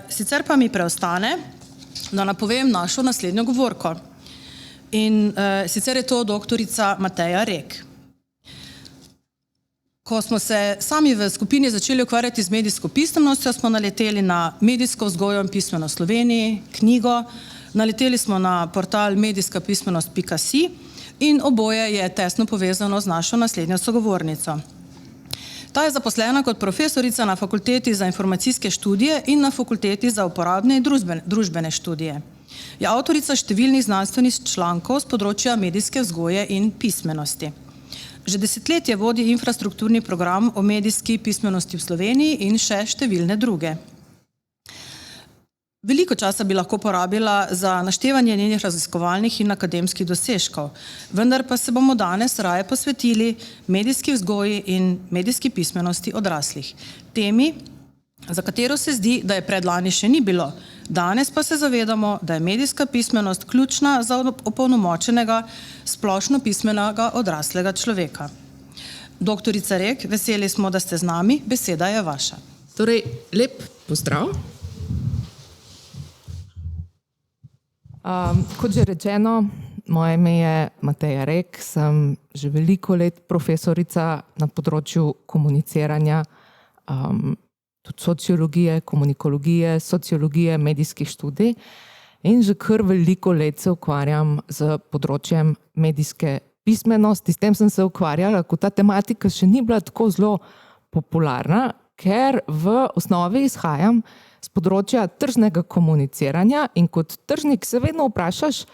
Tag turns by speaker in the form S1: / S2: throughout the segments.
S1: Sicer pa mi preostane, da napovem našo naslednjo govorko. In sicer je to doktorica Mateja Rek. Ko smo se sami v skupini začeli ukvarjati z medijsko pismenostjo, smo naleteli na medijsko vzgojo in pismenost v Sloveniji, knjigo, naleteli smo na portal medijskapismenost.si in oboje je tesno povezano z našo naslednjo sogovornico. Ta je zaposlena kot profesorica na Fakulteti za informacijske študije in na Fakulteti za uporabne in družbene študije. Je avtorica številnih znanstvenih člankov z področja medijske vzgoje in pismenosti. Že desetletje vodi infrastrukturni program o medijski pismenosti v Sloveniji in še številne druge. Veliko časa bi lahko porabila za naštevanje njenih raziskovalnih in akademskih dosežkov, vendar pa se bomo danes raje posvetili medijski vzgoji in medijski pismenosti odraslih. Temi, za katero se zdi, da je predlani še ni bilo, danes pa se zavedamo, da je medijska pismenost ključna za opolnomočenega, splošno pismenega odraslega človeka. Doktorica Rek, veseli smo, da ste z nami, beseda je vaša.
S2: Torej, lep pozdrav. Kot že rečeno, moje ime je Mateja Rek, sem že veliko let profesorica na področju komuniciranja, tudi sociologije, komunikologije, sociologije, medijskih študij in že kar veliko let se ukvarjam z področjem medijske pismenosti. S tem sem se ukvarjala, ko ta tematika še ni bila tako zelo popularna, ker v osnovi izhajam z področja tržnega komuniciranja in kot tržnik se vedno vprašaš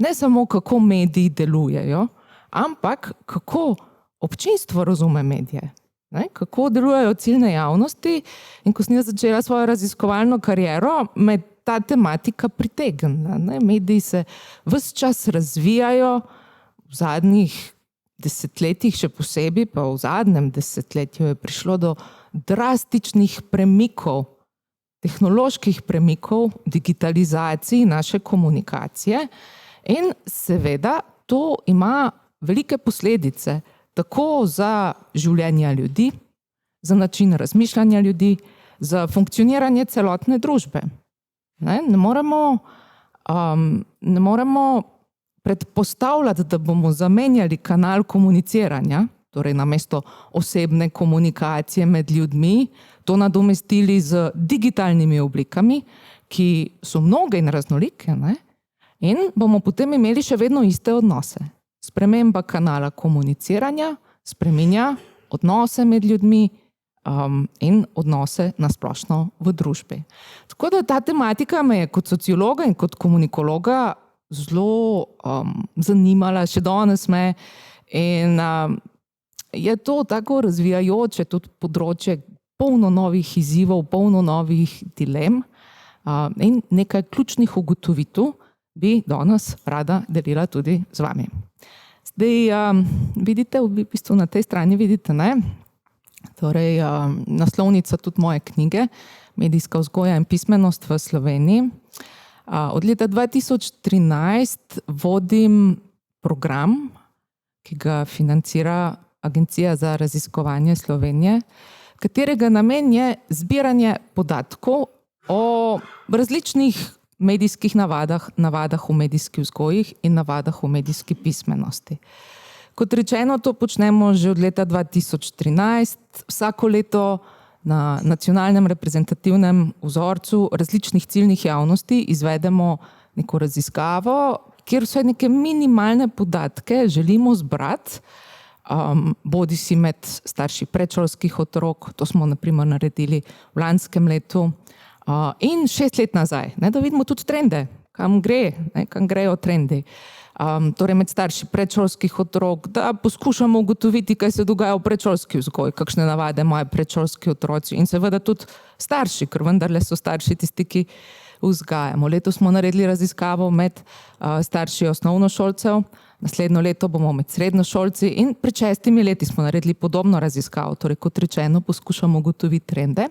S2: ne samo, kako mediji delujejo, ampak kako občinstvo razume medije, ne? Kako delujejo ciljne javnosti. In ko sem začela svojo raziskovalno kariero, me ta tematika pritegne. Mediji se ves čas razvijajo, v zadnjih desetletjih še posebej, pa v zadnjem desetletju je prišlo do drastičnih premikov, tehnoloških premikov, digitalizaciji naše komunikacije in seveda to ima velike posledice tako za življenja ljudi, za način razmišljanja ljudi, za funkcioniranje celotne družbe. Ne moremo predpostavljati, da bomo zamenjali kanal komuniciranja, torej namesto osebne komunikacije med ljudmi, to nadomestili z digitalnimi oblikami, ki so mnoge in raznolike, ne? In bomo potem imeli še vedno iste odnose. Sprememba kanala komuniciranja spreminja odnose med ljudmi in odnose nasplošno v družbi. Tako da ta tematika me je kot sociologa in kot komunikologa zelo zanimala, še danes me, in je to tako razvijajoče tudi področje, polno novih izzivov, polno novih dilem in nekaj ključnih ugotovitev bi danes rada delila tudi z vami. Zdaj, vidite, v bistvu na tej strani vidite, ne? Torej, naslovnica tudi moje knjige, Medijska vzgoja in pismenost v Sloveniji. Od leta 2013 vodim program, ki ga financira Agencija za raziskovanje Slovenije, katerega namen je zbiranje podatkov o različnih medijskih navadah v medijski vzgoji in navadah v medijski pismenosti. Kot rečeno, to počnemo že od leta 2013, vsako leto na nacionalnem reprezentativnem vzorcu različnih ciljnih javnosti izvedemo neko raziskavo, kjer vse neke minimalne podatke želimo zbrati, bodi si med starši predšolskih otrok, to smo na primer naredili v lanskem letu, in 6 let nazaj, ne, da vidimo tudi trende, kam grejo trendi. Torej med starši predšolskih otrok, da poskušamo ugotoviti, kaj se dogaja v predšolski vzgoji, kakšne navade imajo predšolski otroci in seveda tudi starši, ker vendarle so starši tisti, ki vzgajamo. Letos smo naredili raziskavo med starši osnovnošolcev, naslednjo leto bomo med srednjošolci in pred 6 leti smo naredili podobno raziskavo, torej kot rečeno poskušamo ugotoviti trende.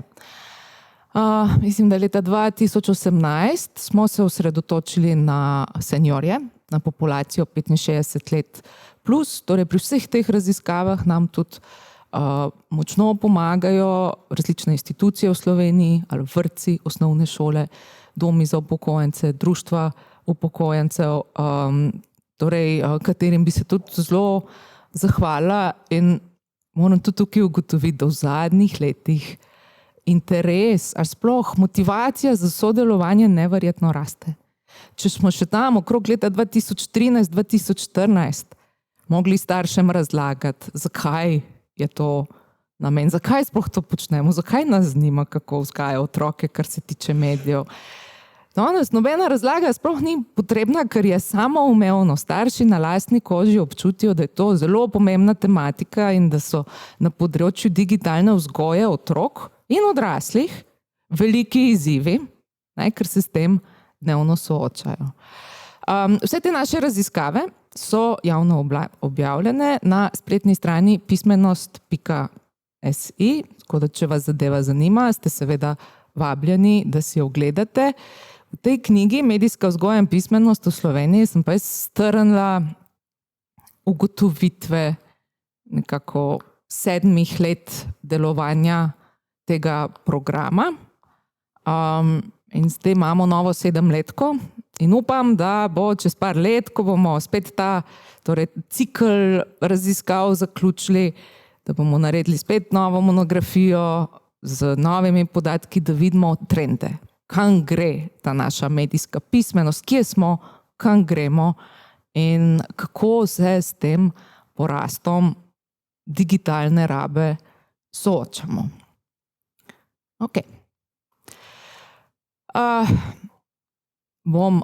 S2: Mislim, da leta 2018 smo se osredotočili na seniorje, na populacijo 65 let plus, torej pri vseh teh raziskavah nam tudi močno pomagajo različne institucije v Sloveniji, ali vrtci, osnovne šole, domi za upokojence, društva upokojencev, torej, katerim bi se tudi zelo zahvalila in moram tudi tukaj ugotoviti, da v zadnjih letih interes, ali sploh motivacija za sodelovanje neverjetno raste. Če smo še tam okrog leta 2013-2014 mogli staršem razlagati, zakaj je to namen, zakaj sploh to počnemo, zakaj nas zanima, kako vzgajajo otroke, kar se tiče medijev. Danes nobena razlaga sploh ni potrebna, ker je samoumevno. Starši na lastni koži občutijo, da je to zelo pomembna tematika in da so na področju digitalne vzgoje otrok in odraslih veliki izzivi, ker se s tem dnevno soočajo. Vse te naše raziskave so javno objavljene na spletni strani pismenost.si, tako da če vas zadeva zanima, ste seveda vabljeni, da si jo ogledate. V tej knjigi Medijska vzgoja in pismenost v Sloveniji sem pa strnila ugotovitve nekako 7 let delovanja tega programa. In zdaj imamo novo 7-letko in upam, da bo čez par let, ko bomo spet ta cikl raziskav zaključili, da bomo naredili spet novo monografijo z novimi podatki, da vidimo trende. Kam gre ta naša medijska pismenost, kje smo, kam gremo in kako se s tem porastom digitalne rabe soočamo. Ok. Bom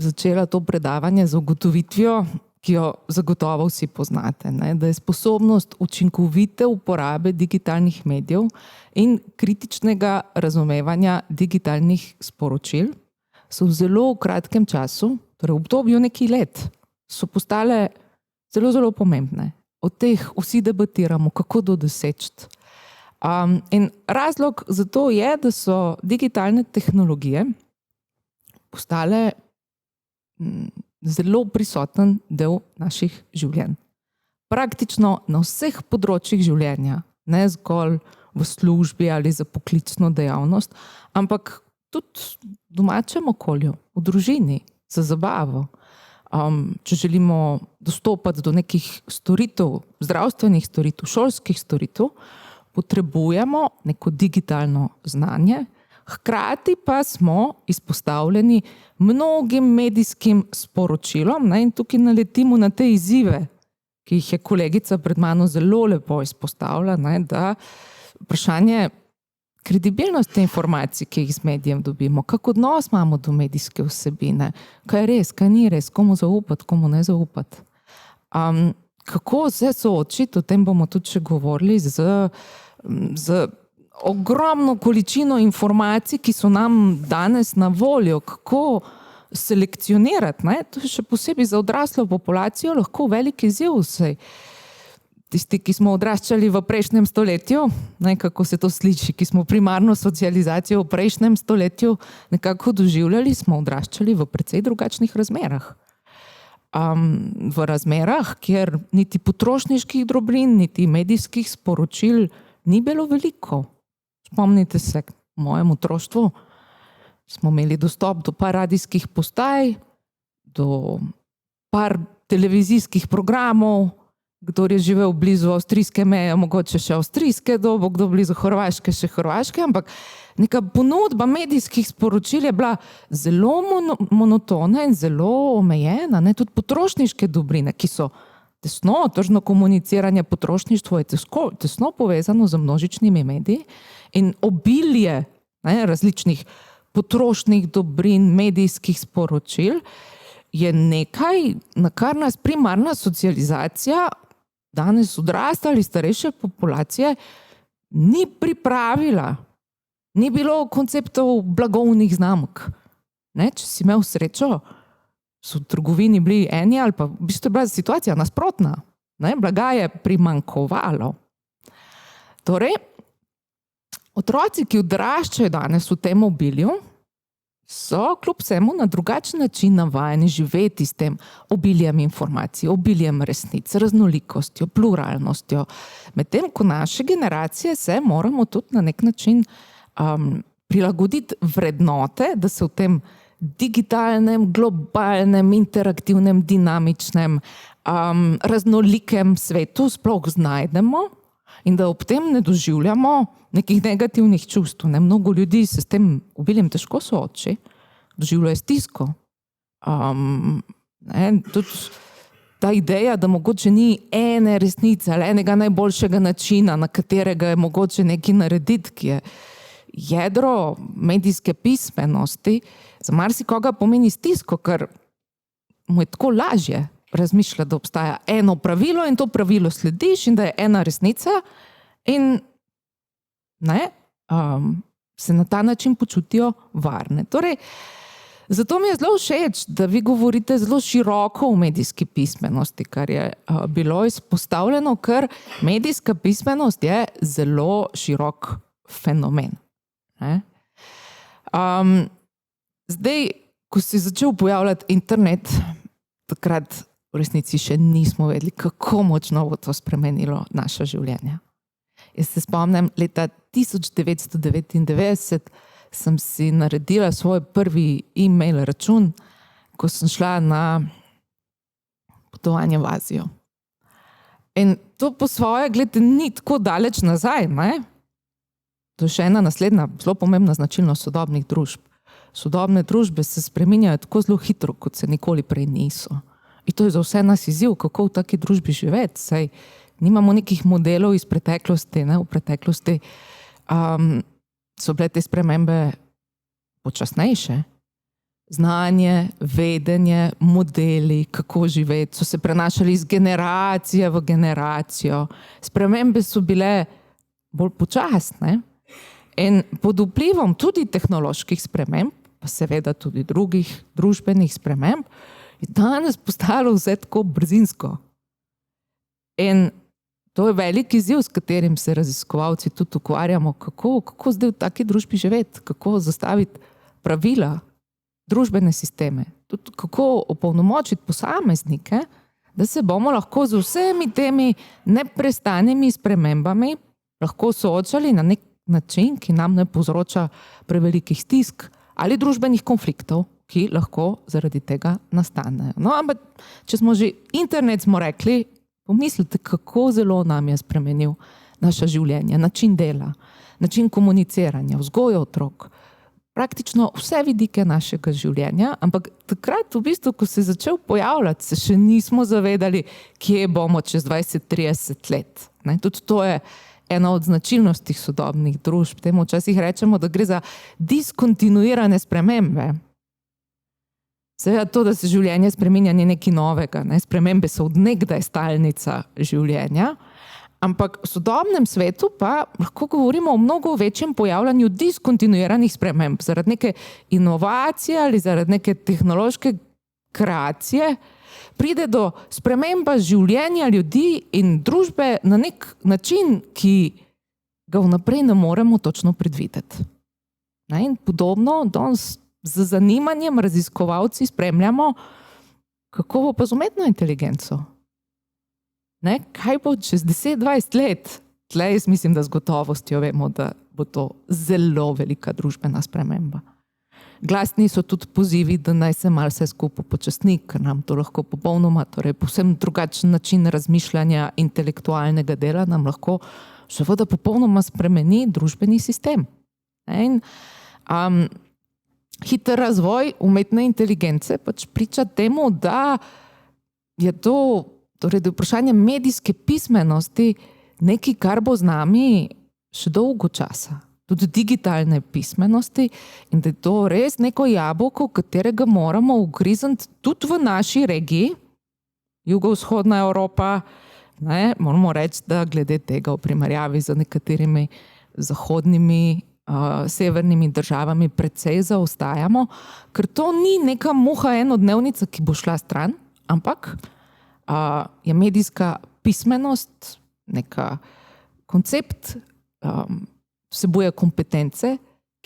S2: začela to predavanje z ugotovitvijo, ki jo zagotovo vsi poznate, da je sposobnost učinkovite uporabe digitalnih medijev in kritičnega razumevanja digitalnih sporočil so v zelo kratkem času, torej v obdobju nekaj let, so postale zelo, zelo pomembne. O teh vsi debatiramo, kako to doseči. In razlog za to je, da so digitalne tehnologije postale zelo prisoten del naših življenj. Praktično na vseh področjih življenja, ne zgolj v službi ali za poklicno dejavnost, ampak tudi v domačem okolju, v družini, za zabavo. Če želimo dostopati do nekih storitev, zdravstvenih storitev, šolskih storitev, potrebujemo neko digitalno znanje, hkrati pa smo izpostavljeni mnogim medijskim sporočilom in tukaj naletimo na te izzive, ki jih je kolegica pred mano zelo lepo izpostavila, da vprašanje kredibilnosti informacij, ki jih z medijem dobimo, kak odnos imamo do medijske vsebine, kaj je res, kaj ni res, komu zaupati, komu ne zaupati. Kako se soočiti, o tem bomo tudi še govorili, z ogromno količino informacij, ki so nam danes na voljo, kako selekcionirati, to je še posebej za odraslo populacijo lahko velik izziv. Tisti, ki smo odraščali v prejšnjem stoletju, kako se to sliši, ki smo primarno socializacijo v prejšnjem stoletju nekako doživljali, smo odraščali v precej drugačnih razmerah. V razmerah, kjer niti potrošniških dobrin, niti medijskih sporočil ni bilo veliko. Spomnite se, v mojem otroštvu smo imeli dostop do par radijskih postaj, do par televizijskih programov, kdor je živel blizu avstrijske meje, mogoče še avstrijske dobo, kdo blizu Hrvaške, še Hrvaške, ampak neka ponudba medijskih sporočil je bila zelo monotona in zelo omejena, tudi potrošniške dobrine, ki so tržno komuniciranje, potrošništvo je tesno povezano z množičnimi mediji in obilje različnih potrošnih dobrin, medijskih sporočil je nekaj, na kar nas primarna socializacija danes odrastali starejše populacije ni pripravila. Ni bilo konceptov blagovnih znamk. Če si imel srečo, so v trgovini bili eni ali pa v bistvu je bila situacija nasprotna. Blaga je primanjkovalo. Torej, otroci, ki odraščajo danes v tem obilju, so kljub vsemu na drugačen način navajeni živeti s tem obiljem informacij, obiljem resnic, raznolikostjo, pluralnostjo. Medtem ko naše generacije se moramo tudi na nek način prilagoditi vrednote, da se v tem digitalnem, globalnem, interaktivnem, dinamičnem, raznolikem svetu sploh znajdemo in da ob tem ne doživljamo nekih negativnih čustv. Mnogo ljudi se s tem obiljem težko sooči, doživljajo stisko. Tudi ta ideja, da mogoče ni ene resnice ali enega najboljšega načina, na katerega je mogoče nekaj narediti, ki je jedro medijske pismenosti, za marsikoga pomeni stisko, ker mu je tako lažje razmišljati, da obstaja eno pravilo in to pravilo slediš in da je ena resnica in se na ta način počutijo varne. Torej, zato mi je zelo všeč, da vi govorite zelo široko o medijski pismenosti, kar je bilo izpostavljeno, ker medijska pismenost je zelo širok fenomen. Zdaj, ko se je začel pojavljati internet, takrat v resnici še nismo vedeli, kako močno bo to spremenilo naša življenja. Jaz se spomnim, leta 1999 sem si naredila svoj prvi e-mail račun, ko sem šla na potovanje v Azijo. In to po svoje, gledajte, ni tako daleč nazaj, ne? To je še ena naslednja zelo pomembna značilnost sodobnih družb. Sodobne družbe se spreminjajo tako zelo hitro, kot se nikoli prej niso. In to je za vse nas izziv, kako v taki družbi živeti. Saj nimamo nekih modelov iz preteklosti. V preteklosti so bile te spremembe počasnejše. Znanje, vedenje, modeli, kako živeti, so se prenašali iz generacije v generacijo. Spremembe so bile bolj počasne. In pod vplivom tudi tehnoloških sprememb, pa seveda tudi drugih družbenih sprememb, je danes postalo vse tako brzinsko. In to je velik izziv, s katerim se raziskovalci tudi ukvarjamo, kako zdaj v taki družbi živeti, kako zastaviti pravila, družbene sisteme, tudi kako opolnomočiti posameznike, da se bomo lahko z vsemi temi neprestanimi spremembami lahko soočali na nek način, ki nam ne povzroča prevelikih stisk ali družbenih konfliktov, ki lahko zaradi tega nastanejo. No, ampak, če smo že internet, smo rekli, pomislite, kako zelo nam je spremenil naša življenja, način dela, način komuniciranja, vzgojo otrok, praktično vse vidike našega življenja, ampak takrat v bistvu, ko se je začel pojavljati, se še nismo zavedali, kje bomo čez 20-30 let. Tudi to je ena od značilnosti sodobnih družb. Temu včasih rečemo, da gre za diskontinuirane spremembe. Seveda to, da se življenje spreminja, ni nekaj novega. Spremembe so od nekdaj stalnica življenja, ampak v sodobnem svetu pa lahko govorimo o mnogo večjem pojavljanju diskontinuiranih sprememb. Zaradi neke inovacije ali zaradi neke tehnološke kreacije pride do sprememba življenja ljudi in družbe na nek način, ki ga vnaprej ne moremo točno predvideti. In podobno danes z zanimanjem raziskovalci spremljamo, kako bo pa z umetno inteligenco. Kaj bo čez 10-20 let? Tle jaz mislim, da z gotovostjo vemo, da bo to zelo velika družbena sprememba. Glasni so tudi pozivi, da naj se malo vse skupaj počasni, ker nam to lahko popolnoma, torej povsem drugačen način razmišljanja intelektualnega dela nam lahko seveda popolnoma spremeni družbeni sistem. In hiter razvoj umetne inteligence pač priča temu, da je to, torej da je vprašanje medijske pismenosti nekaj, kar bo z nami še dolgo časa. Tudi digitalne pismenosti in da je to res neko jabolko, katerega moramo ugrizniti tudi v naši regiji, jugovzhodna Evropa. Moramo reči, da glede tega v primerjavi z nekaterimi zahodnimi, severnimi državami precej zaostajamo, ker to ni neka muha enodnevnica, ki bo šla stran, ampak je medijska pismenost neka koncept, vsebuje kompetence,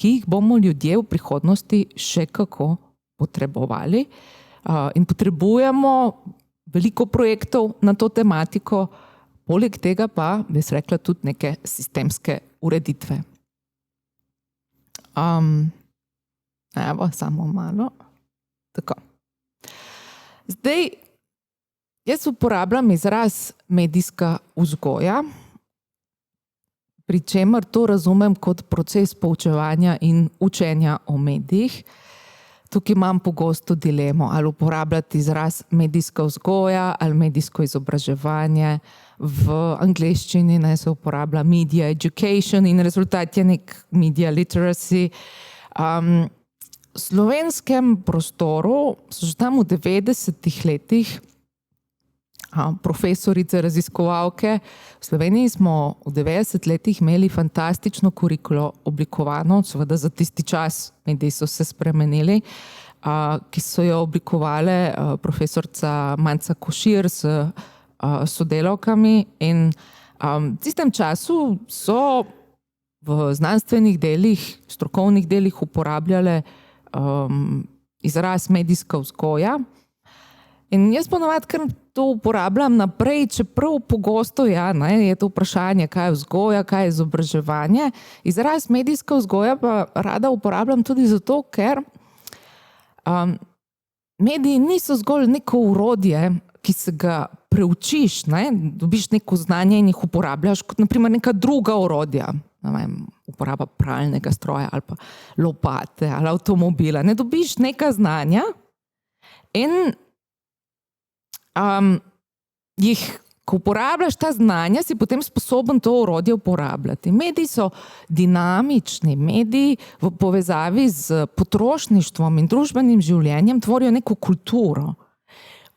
S2: ki jih bomo ljudje v prihodnosti še kako potrebovali. In potrebujemo veliko projektov na to tematiko, poleg tega pa, bi se rekla, tudi neke sistemske ureditve. Evo, samo malo. Tako. Zdaj, jaz uporabljam izraz medijska vzgoja, pri čemer to razumem kot proces poučevanja in učenja o medijih. Tukaj imam pogosto dilemo, ali uporabljati izraz medijska vzgoja ali medijsko izobraževanje. V angleščini se uporablja media education in rezultat je nek media literacy. V slovenskem prostoru so že tam v 90-ih letih profesorice, raziskovalke. V Sloveniji smo v 90 letih imeli fantastično kurikulo oblikovano, seveda za tisti čas, mediji so se spremenili, ki so jo oblikovale profesorica Manca Košir s sodelavkami. In v tistem času so v znanstvenih delih, strokovnih delih uporabljale izraz medijska vzgoja. In jaz ponovadi kar to uporabljam naprej, čeprav pogosto je to vprašanje, kaj je vzgoja, kaj je izobraževanje. Izraz medijska vzgoja pa rada uporabljam tudi zato, ker mediji niso zgolj neko orodje, ki se ga preučiš, dobiš neko znanje in jih uporabljaš kot naprimer neka druga orodja. Uporaba pralnega stroja ali pa lopate ali avtomobila. Ne dobiš neka znanja in ko uporabljaš ta znanja, si potem sposoben to orodje uporabljati. Mediji so dinamični, mediji v povezavi z potrošništvom in družbenim življenjem tvorijo neko kulturo.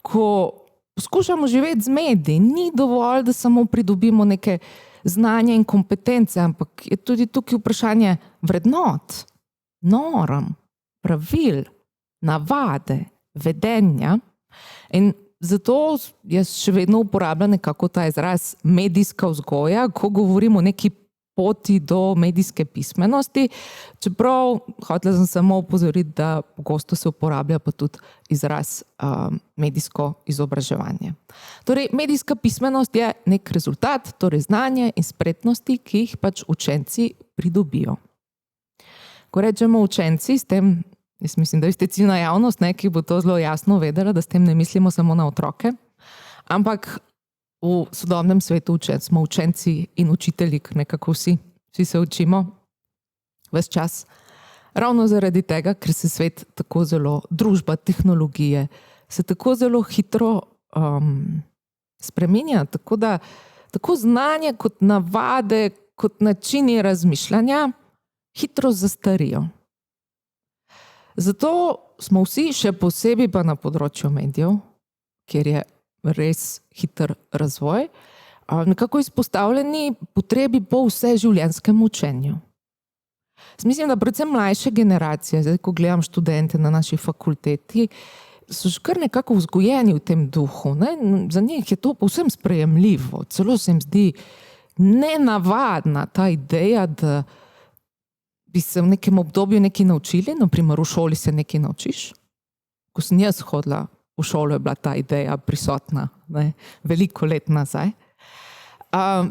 S2: Ko poskušamo živeti z mediji, ni dovolj, da samo pridobimo neke znanja in kompetence, ampak je tudi tukaj vprašanje vrednot, norm, pravil, navade, vedenja. In zato jaz še vedno uporabljam nekako ta izraz medijska vzgoja, ko govorim o neki poti do medijske pismenosti, čeprav hotela sem samo opozoriti, da pogosto se uporablja pa tudi izraz medijsko izobraževanje. Torej, medijska pismenost je nek rezultat, torej znanje in spretnosti, ki jih pač učenci pridobijo. Ko rečemo učenci, s tem jaz mislim, da ste ciljna javnost, ki bo to zelo jasno vedela, da s tem ne mislimo samo na otroke, ampak v sodobnem svetu smo učenci in učitelji, nekako vsi se učimo ves čas. Ravno zaradi tega, ker se svet tako zelo, družba, tehnologije, se tako zelo hitro spreminja, tako da tako znanje kot navade, kot načini razmišljanja hitro zastarijo. Zato smo vsi, še posebej pa na področju medijev, kjer je res hiter razvoj, nekako izpostavljeni potrebi po vseživljenjskem učenju. Mislim, da predvsem mlajše generacije, zdaj ko gledam študente na naši fakulteti, so že kar nekako vzgojeni v tem duhu. Za njih je to povsem sprejemljivo. Celo se jim zdi nenavadna ta ideja, da bi se v nekem obdobju nekaj naučili, naprimer v šoli se nekaj naučiš. Ko sem jaz hodila v šolo, je bila ta ideja prisotna, veliko let nazaj.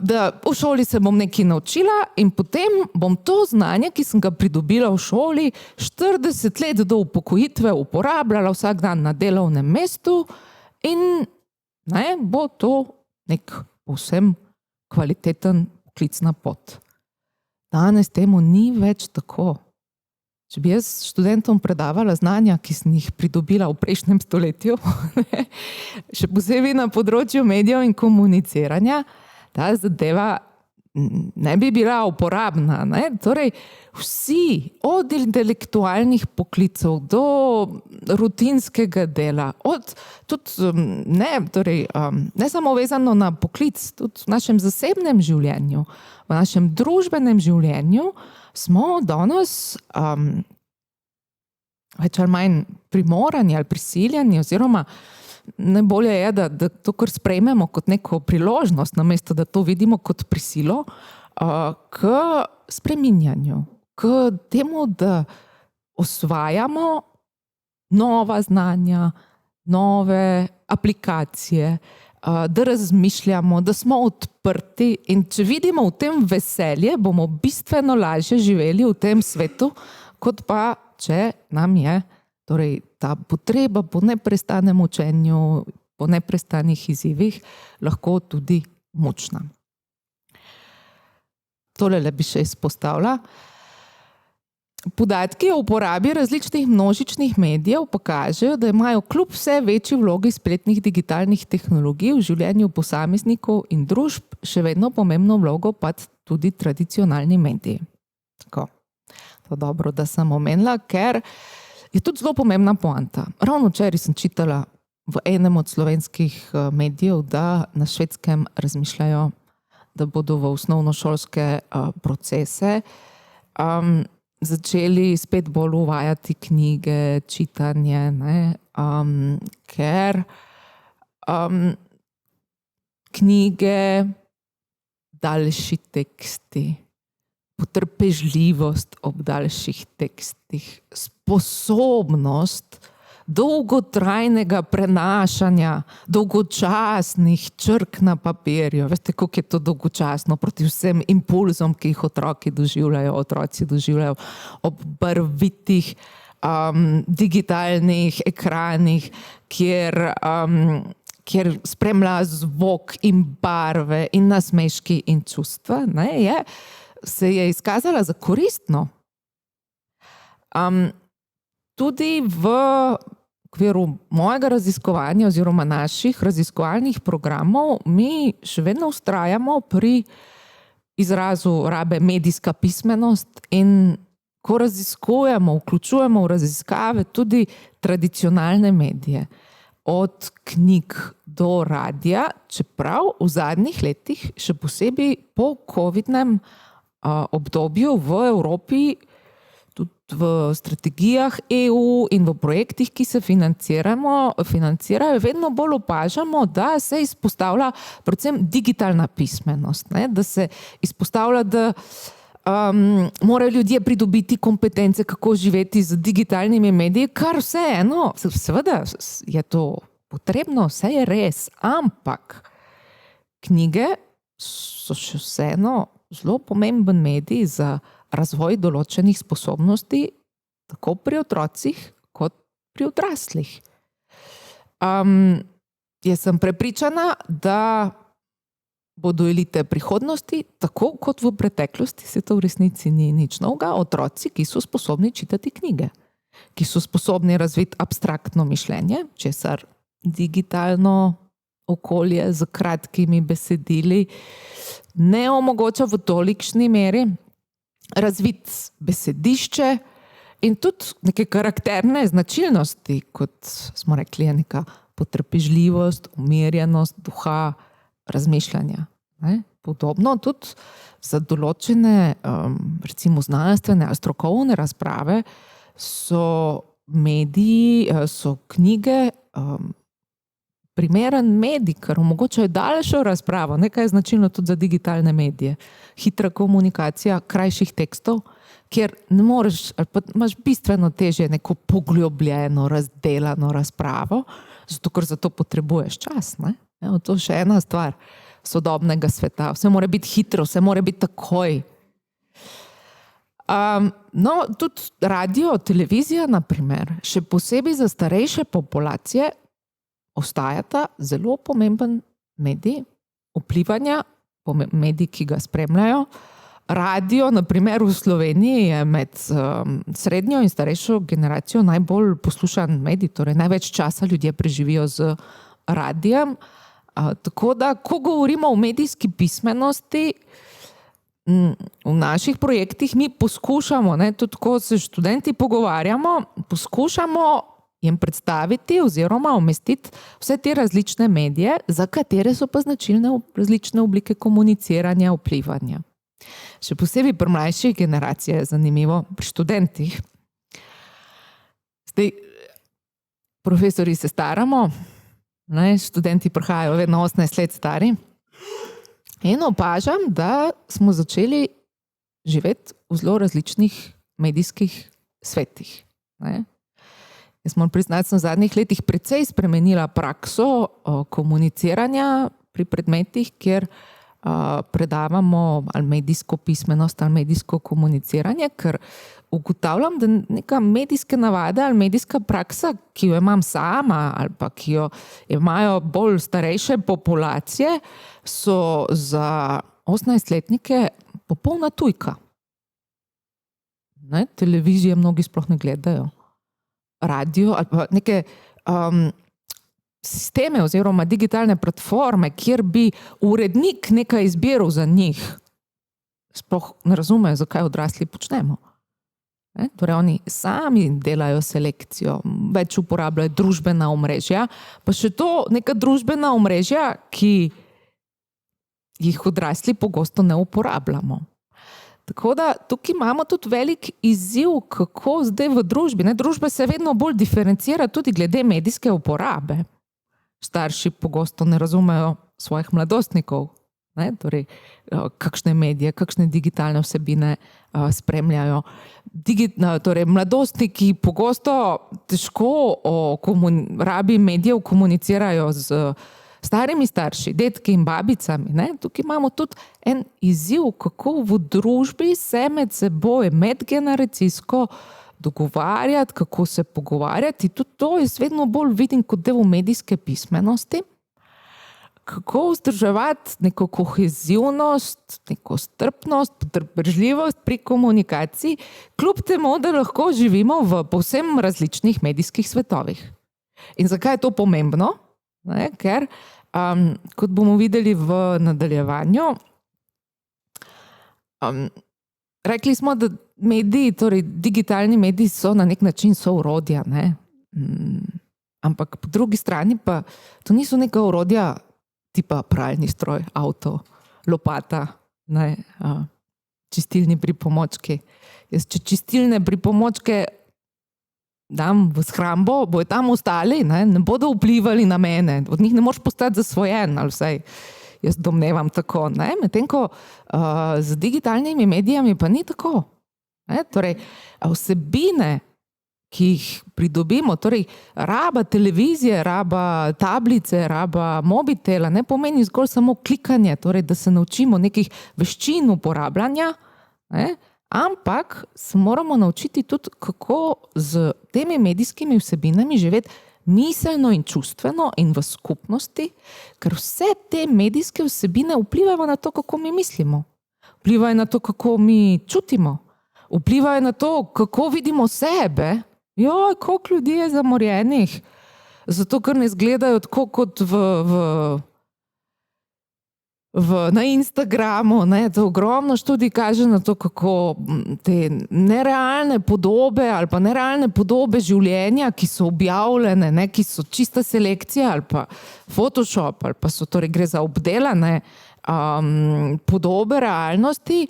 S2: Da v šoli se bom nekaj naučila in potem bom to znanje, ki sem ga pridobila v šoli, 40 let do upokojitve uporabljala vsak dan na delovnem mestu in bo to nek povsem kvaliteten poklicna pot. Danes temu ni več tako. Če bi jaz študentom predavala znanja, ki sem jih pridobila v prejšnjem stoletju, še posebej na področju medijev in komuniciranja, ta zadeva ne bi bila uporabna. Torej, vsi, od intelektualnih poklicev do rutinskega dela, ne samo vezano na poklic, tudi v našem zasebnem življenju, v našem družbenem življenju, smo danes več ali manj primorani ali prisiljeni, oziroma najbolje je, da to kar sprejmemo kot neko priložnost, namesto da to vidimo kot prisilo, k spreminjanju, k temu, da osvajamo nova znanja, nove aplikacije, da razmišljamo, da smo odprti in če vidimo v tem veselje, bomo bistveno lažje živeli v tem svetu, kot pa če nam je torej ta potreba po neprestanem učenju, po neprestanih izzivih lahko tudi močna. Tole bi še izpostavila. Podatki o uporabi različnih množičnih medijev pokažejo, da imajo kljub vse večji vlogi spletnih digitalnih tehnologij v življenju posameznikov in družb še vedno pomembno vlogo pa tudi tradicionalni mediji. Tako. To je dobro, da sem omenila, ker je tudi zelo pomembna poanta. Ravno včeraj sem čitala v enem od slovenskih medijev, da na Švedskem razmišljajo, da bodo v osnovnošolske procese začeli spet bolj uvajati knjige, čitanje, ker knjige, daljši teksti, potrpežljivost ob daljših tekstih, sposobnost dolgotrajnega prenašanja dolgočasnih črk na papirju. Veste, koliko je to dolgočasno proti vsem impulzom, ki jih otroci doživljajo ob barvitih digitalnih ekranih, kjer spremlja zvok in barve in nasmeški in čustva, se je izkazala za koristno. Tudi v okviru mojega raziskovanja oziroma naših raziskovalnih programov mi še vedno vztrajamo pri izrazu rabe medijska pismenost in ko raziskujemo, vključujemo v raziskave tudi tradicionalne medije, od knjig do radia, čeprav v zadnjih letih, še posebej po covidnem obdobju v Evropi, tudi v strategijah EU in v projektih, ki se financirajo, vedno bolj opažamo, da se izpostavlja predvsem digitalna pismenost, da se izpostavlja, da morajo ljudje pridobiti kompetence, kako živeti z digitalnimi mediji, kar vseeno, seveda je to potrebno, vse je res, ampak knjige so še vseeno zelo pomemben medij za razvoj določenih sposobnosti, tako pri otrocih, kot pri odraslih. Jaz sem prepričana, da bodo elite prihodnosti, tako kot v preteklosti, se to v resnici ni nič novega, otroci, ki so sposobni čitati knjige, ki so sposobni razviti abstraktno mišljenje, česar digitalno okolje z kratkimi besedili ne omogoča v tolikšni meri, razviti besedišče in tudi neke karakterne značilnosti, kot smo rekli, neka potrpežljivost, umirjenost duha, razmišljanja. Podobno tudi za določene, recimo znanstvene ali strokovne razprave so mediji, so knjige primeren medij, ker omogočajo daljšo razpravo, nekaj je značilno tudi za digitalne medije. Hitra komunikacija krajših tekstov, kjer ne moreš, ali pa imaš bistveno težje neko poglobljeno, razdelano razpravo, zato ker za to potrebuješ čas. To je še ena stvar sodobnega sveta. Vse mora biti hitro, vse mora biti takoj. Tudi radio, televizija, na primer, še posebej za starejše populacije, ostajata zelo pomemben medij vplivanja, medij, ki ga spremljajo. Radio, na primer v Sloveniji, je med srednjo in starejšo generacijo najbolj poslušan medij, torej največ časa ljudje preživijo z radijem. Tako da, ko govorimo o medijski pismenosti, v naših projektih mi poskušamo, tudi ko se študenti pogovarjamo, poskušamo jim predstaviti oziroma umestiti vse te različne medije, za katere so pa značilne različne oblike komuniciranja, vplivanja. Še posebej pri mlajših generacijah je zanimivo, pri študentih. Zdaj, profesorji se staramo, študenti prihajajo vedno 18 let stari in opažam, da smo začeli živeti v zelo različnih medijskih svetih. Ne? Jaz moram priznati, sem v zadnjih letih precej spremenila prakso komuniciranja pri predmetih, kjer predavamo ali medijsko pismenost ali medijsko komuniciranje, ker ugotavljam, da neka medijske navade ali medijska praksa, ki jo imam sama ali pa ki jo imajo bolj starejše populacije, so za 18-letnike popolna tujka. Ne? Televizije mnogi sploh ne gledajo. Radio ali pa neke sisteme oziroma digitalne platforme, kjer bi urednik nekaj izbiral za njih, sploh ne razumejo, zakaj odrasli počnemo. Ne? Torej oni sami delajo selekcijo, več uporabljajo družbena omrežja, pa še to neka družbena omrežja, ki jih odrasli pogosto ne uporabljamo. Tako da tukaj imamo tudi velik izziv, kako zdaj v družbi. Ne? Družba se vedno bolj diferencira tudi glede medijske uporabe. Starši pogosto ne razumejo svojih mladostnikov, ne? Torej, kakšne medije, kakšne digitalne vsebine spremljajo. Torej, mladostniki pogosto težko rabi medijev komunicirajo z starimi starši, detki in babicami. Ne? Tukaj imamo tudi en izziv, kako v družbi se med seboj medgeneracijsko dogovarjati, kako se pogovarjati. Tudi to jaz vedno bolj vidim kot del medijske pismenosti. Kako vzdrževati neko kohezivnost, neko strpnost, potrpežljivost pri komunikaciji, kljub temu, da lahko živimo v povsem različnih medijskih svetovih. In zakaj je to pomembno? Ne? Ker, kot bomo videli v nadaljevanju, rekli smo, da mediji, torej digitalni mediji so na nek način orodja, ne? Ampak po drugi strani pa to niso neka orodja tipa pralni stroj, avto, lopata, ne? Čistilni pripomočki. Jaz, če čistilne pripomočke dam v shrambo, bojo tam ostali, ne bodo vplivali na mene, od njih ne moreš postati zasvojen, ali vsaj jaz domnevam tako. Medtem ko z digitalnimi medijami pa ni tako. Ne? Torej, vsebine, ki jih pridobimo, torej raba televizije, raba tablice, raba mobitela, ne pomeni zgolj samo klikanje, torej da se naučimo nekih veščin uporabljanja, ne? Ampak se moramo naučiti tudi, kako z temi medijskimi vsebinami živeti miselno in čustveno in v skupnosti, ker vse te medijske vsebine vplivajo na to, kako mi mislimo, vplivajo na to, kako mi čutimo, vplivajo na to, kako vidimo sebe. Joj, koliko ljudi je zamorjenih, zato ker ne izgledajo tako kot na Instagramu, ne, to ogromno študij kaže na to, kako te nerealne podobe ali pa nerealne podobe življenja, ki so objavljene, ne, ki so čista selekcija ali pa Photoshop ali pa so, torej gre za obdelane podobe realnosti,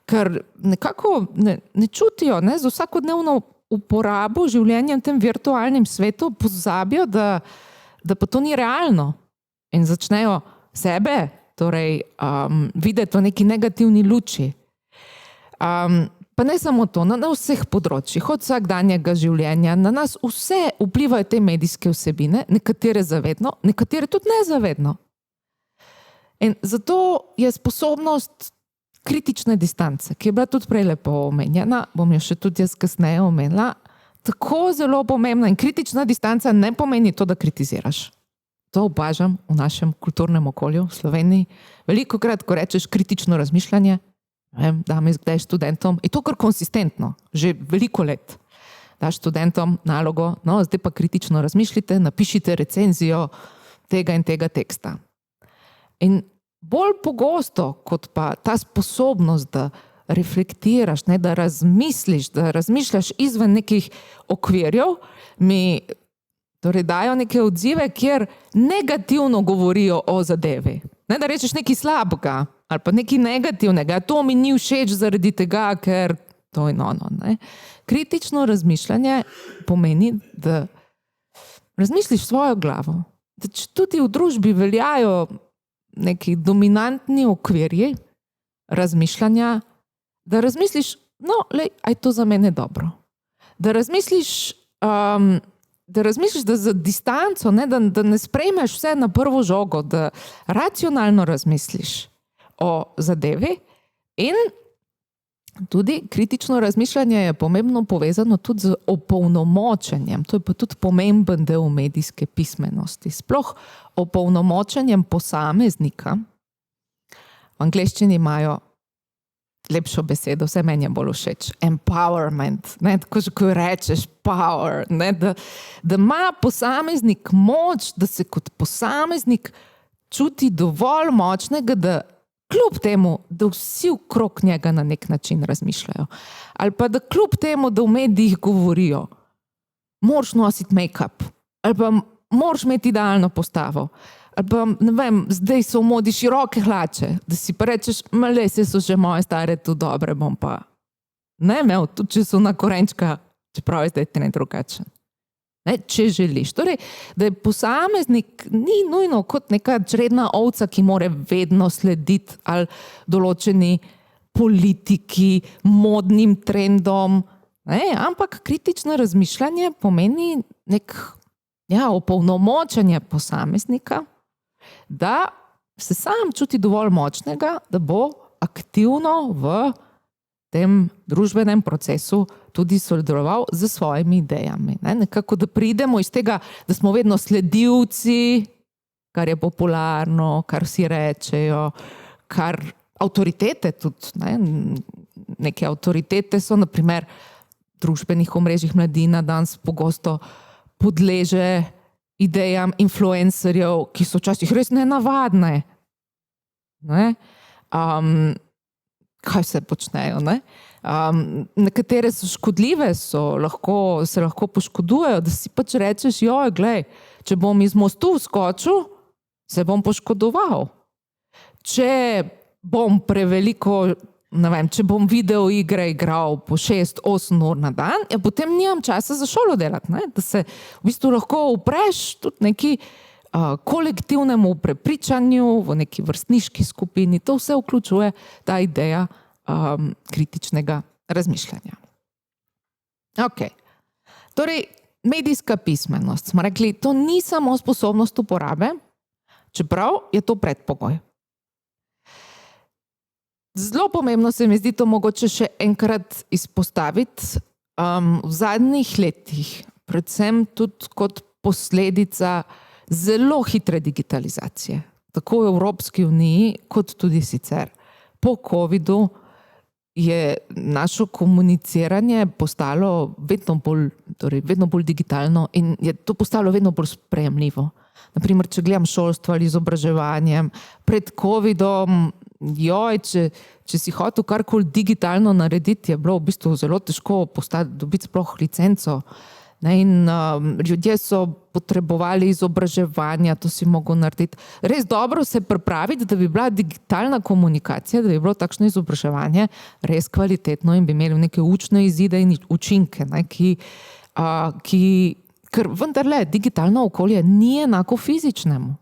S2: ker nekako ne čutijo, ne, z vsakodnevno uporabo življenja v tem virtualnem svetu pozabijo, da pa to ni realno in začnejo sebe torej videti v neki negativni luči. Pa ne samo to, na vseh področjih, od vsakdanjega življenja, na nas vse vplivajo te medijske vsebine, nekatere zavedno, nekatere tudi nezavedno. In zato je sposobnost kritične distance, ki je bila tudi prej lepo omenjena, bom jo še tudi jaz kasneje omenila, tako zelo pomembna. In kritična distanca ne pomeni to, da kritiziraš. To opažam v našem kulturnem okolju v Sloveniji. Velikokrat, ko rečeš kritično razmišljanje, dam jaz kdaj študentom, je to kar konsistentno, že veliko let. Daš študentom nalogo, no, zdaj pa kritično razmišljite, napišite recenzijo tega in tega teksta. In bolj pogosto, kot pa ta sposobnost, da reflektiraš, ne, da razmisliš, da razmišljaš izven nekih okvirjev, mi torej dajo neke odzive, kjer negativno govorijo o zadevi. Ne, da rečeš nekaj slabega ali pa nekaj negativnega, to mi ni všeč zaradi tega, ker to in ono. Ne. Kritično razmišljanje pomeni, da razmisliš svojo glavo. Da tudi v družbi veljajo neki dominantni okvirji razmišljanja, da razmisliš, no, lej, aj to za mene dobro. Da razmisliš, da za distanco, ne, da ne sprejmeš vse na prvo žogo, da racionalno razmisliš o zadevi in tudi kritično razmišljanje je pomembno povezano tudi z opolnomočenjem. To je pa tudi pomemben del medijske pismenosti. Sploh opolnomočenjem posameznika. V angleščini imajo lepšo besedo, vse meni je bolj všeč. Empowerment, ne, ko rečeš power, ne, da ima posameznik moč, da se kot posameznik čuti dovolj močnega, da kljub temu, da vsi okrog njega na nek način razmišljajo. Ali pa da kljub temu, da v medijih govorijo, moraš nositi make-up, ali pa moraš imeti idealno postavo, ali pa, ne vem, zdaj so v modi široke hlače, da si pa rečeš, male, se so že moje stare tu dobre, bom pa ne imel, tudi če so na korenčka, čeprav je zdaj te ne drugačen. Ne, če želiš. Torej, da je posameznik ni nujno kot neka čredna ovca, ki mora vedno slediti ali določeni politiki, modnim trendom, ne, ampak kritično razmišljanje pomeni opolnomočenje posameznika, da se sam čuti dovolj močnega, da bo aktivno v tem družbenem procesu tudi sodeloval z svojimi idejami. Ne? Nekako, da pridemo iz tega, da smo vedno sledilci, kar je popularno, kar vsi rečejo, kar avtoritete tudi. Ne? Neke avtoritete so, na primer, družbenih omrežjih mladina danes pogosto podleže idejam influencerjev, ki so včasih res nenavadne. Ne? Kaj se počnejo, ne? Nekatere so škodljive, se lahko poškodujejo, da si pač rečeš, joj, glej, če bom iz mostu skočil, se bom poškodoval. Če bom preveliko, ne vem, če bom video igre igral po 6-8 ur na dan, potem nimam časa za šolo delati, ne? Da se v bistvu lahko upreš tudi neki kolektivnemu prepričanju, v neki vrstniški skupini, to vse vključuje ta ideja kritičnega razmišljanja. Ok. Torej, medijska pismenost, smo rekli, to ni samo sposobnost uporabe, čeprav je to predpogoj. Zelo pomembno se mi zdi to mogoče še enkrat izpostaviti v zadnjih letih, predvsem tudi kot posledica zelo hitre digitalizacije, tako v Evropski uniji, kot tudi sicer. Po covidu je naše komuniciranje postalo vedno bolj digitalno in je to postalo vedno bolj sprejemljivo. Naprimer, če gledam šolstvo ali izobraževanje, pred covidom, če si hotel karkoli digitalno narediti, je bilo v bistvu zelo težko dobiti sploh licenco. In ljudje so potrebovali izobraževanja, to si mogel narediti. Res dobro se pripraviti, da bi bila digitalna komunikacija, da bi bilo takšno izobraževanje res kvalitetno in bi imeli neke učne izide in učinke, ne, ker vendarle digitalno okolje ni enako fizičnemu.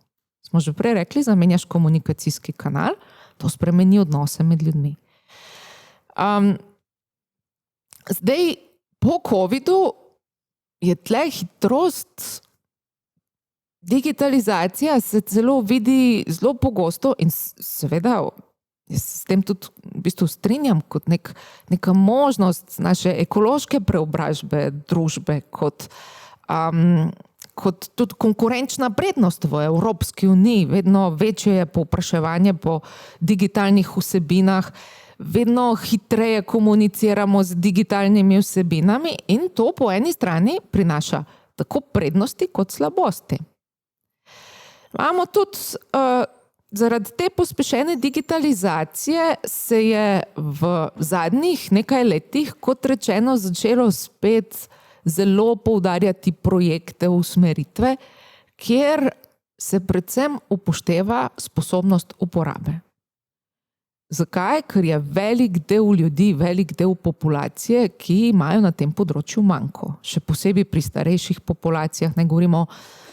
S2: Smo že prej rekli, zamenjaš komunikacijski kanal, to spremeni odnose med ljudmi. Zdaj, po covidu je tle hitrost, digitalizacija se celo vidi zelo pogosto in seveda jaz s tem tudi v bistvu strinjam kot neka možnost naše ekološke preobražbe družbe, kot tudi konkurenčna prednost v Evropski uniji. Vedno večje je povpraševanje po digitalnih vsebinah, vedno hitreje komuniciramo z digitalnimi vsebinami in to po eni strani prinaša tako prednosti kot slabosti. Imamo tudi zaradi te pospešene digitalizacije se je v zadnjih nekaj letih, kot rečeno, začelo spet zelo poudarjati projekte usmeritve, kjer se predvsem upošteva sposobnost uporabe. Zakaj? Ker je velik del ljudi, velik del populacije, ki imajo na tem področju manko. Še posebej pri starejših populacijah, ne govorimo o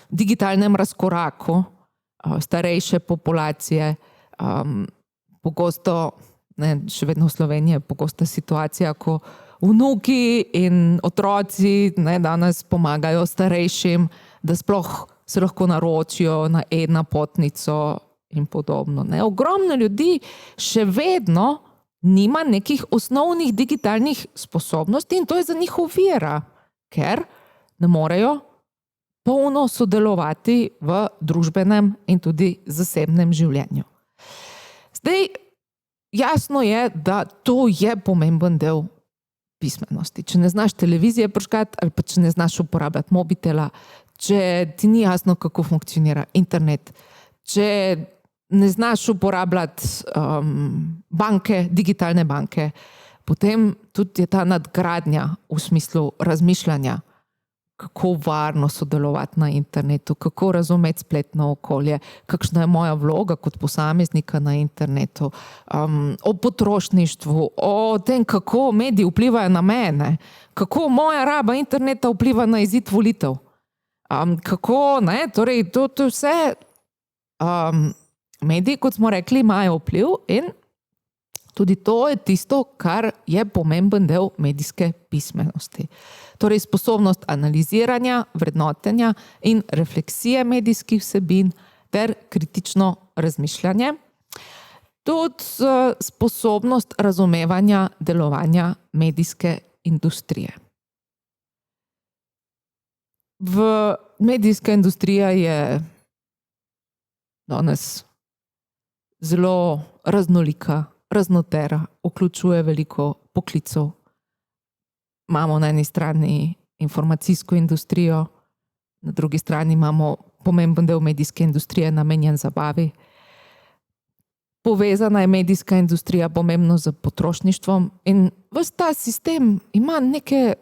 S2: digitalnem razkoraku, starejše populacije pogosto še vedno v Sloveniji je pogosta situacija, ko vnuki in otroci danes pomagajo starejšim, da sploh se lahko naročijo na e-napotnico in podobno. Ogromno ljudi še vedno nima nekih osnovnih digitalnih sposobnosti in to je za njih ovira, ker ne morejo polno sodelovati v družbenem in tudi zasebnem življenju. Zdaj, jasno je, da to je pomemben del pismenosti. Če ne znaš televizije prižgati ali pa če ne znaš uporabljati mobitela, če ti ni jasno, kako funkcionira internet, če ne znaš uporabljati banke, digitalne banke, potem tudi je ta nadgradnja v smislu razmišljanja, kako varno sodelovati na internetu, kako razumeti spletno okolje, kakšna je moja vloga kot posameznika na internetu, o potrošništvu, o tem, kako mediji vplivajo na mene, kako moja raba interneta vpliva na izid volitev. Kako, torej to vse mediji, kot smo rekli, imajo vpliv in tudi to je tisto, kar je pomemben del medijske pismenosti. Torej sposobnost analiziranja, vrednotenja in refleksije medijskih vsebin ter kritično razmišljanje. Tudi sposobnost razumevanja delovanja medijske industrije. Medijska industrija je danes zelo raznolika, raznotera, vključuje veliko poklicev. Imamo na eni strani informacijsko industrijo, na drugi strani imamo pomemben del medijske industrije namenjen zabavi. Povezana je medijska industrija pomembno z potrošništvom in ves ta sistem ima neke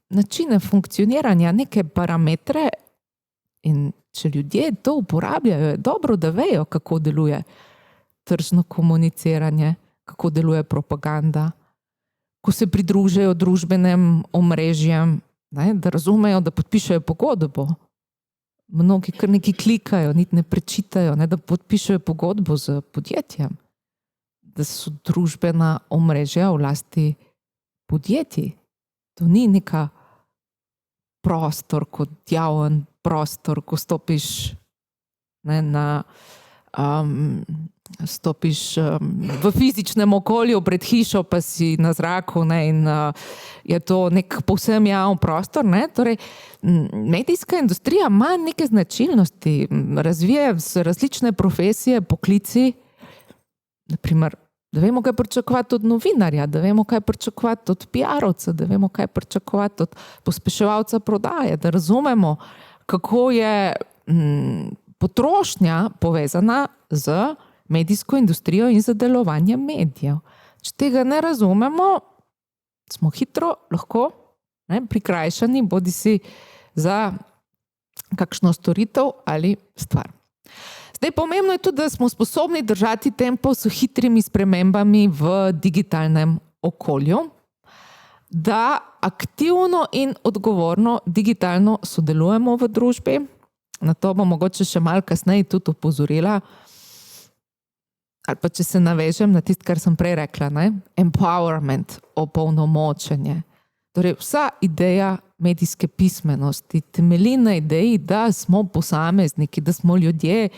S2: načine funkcioniranja, neke parametre in če ljudje to uporabljajo, je dobro, da vejo, kako deluje tržno komuniciranje, kako deluje propaganda, ko se pridružijo družbenim omrežjem, da razumejo, da podpišejo pogodbo. Mnogi kar nekaj klikajo, niti ne prečitajo, da podpišejo pogodbo z podjetjem, da so družbena omrežja v lasti podjetij. To ni neka prostor kot javen prostor, ko stopiš stopiš v fizičnem okolju pred hišo, pa si na zraku in je to nek povsem javen prostor. Torej, medijska industrija ima neke značilnosti, razvija se različne profesije, poklici, naprimer, da vemo, kaj pričakovati od novinarja, da vemo, kaj pričakovati od PR-ovca, da vemo, kaj pričakovati od pospeševalca prodaje, da razumemo, kako je potrošnja povezana z medijsko industrijo in z delovanjem medijev. Če tega ne razumemo, smo hitro lahko prikrajšani bodisi za kakšno storitev ali stvar. Zdaj, pomembno je tudi, da smo sposobni držati tempo s hitrimi spremembami v digitalnem okolju, da aktivno in odgovorno digitalno sodelujemo v družbi. Na to bom mogoče še malo kasneje tudi opozorila, ali pa če se navežem na tisto, kar sem prej rekla, empowerment, opolnomočenje. Torej, vsa ideja medijske pismenosti temelji na ideji, da smo posamezniki, da smo ljudje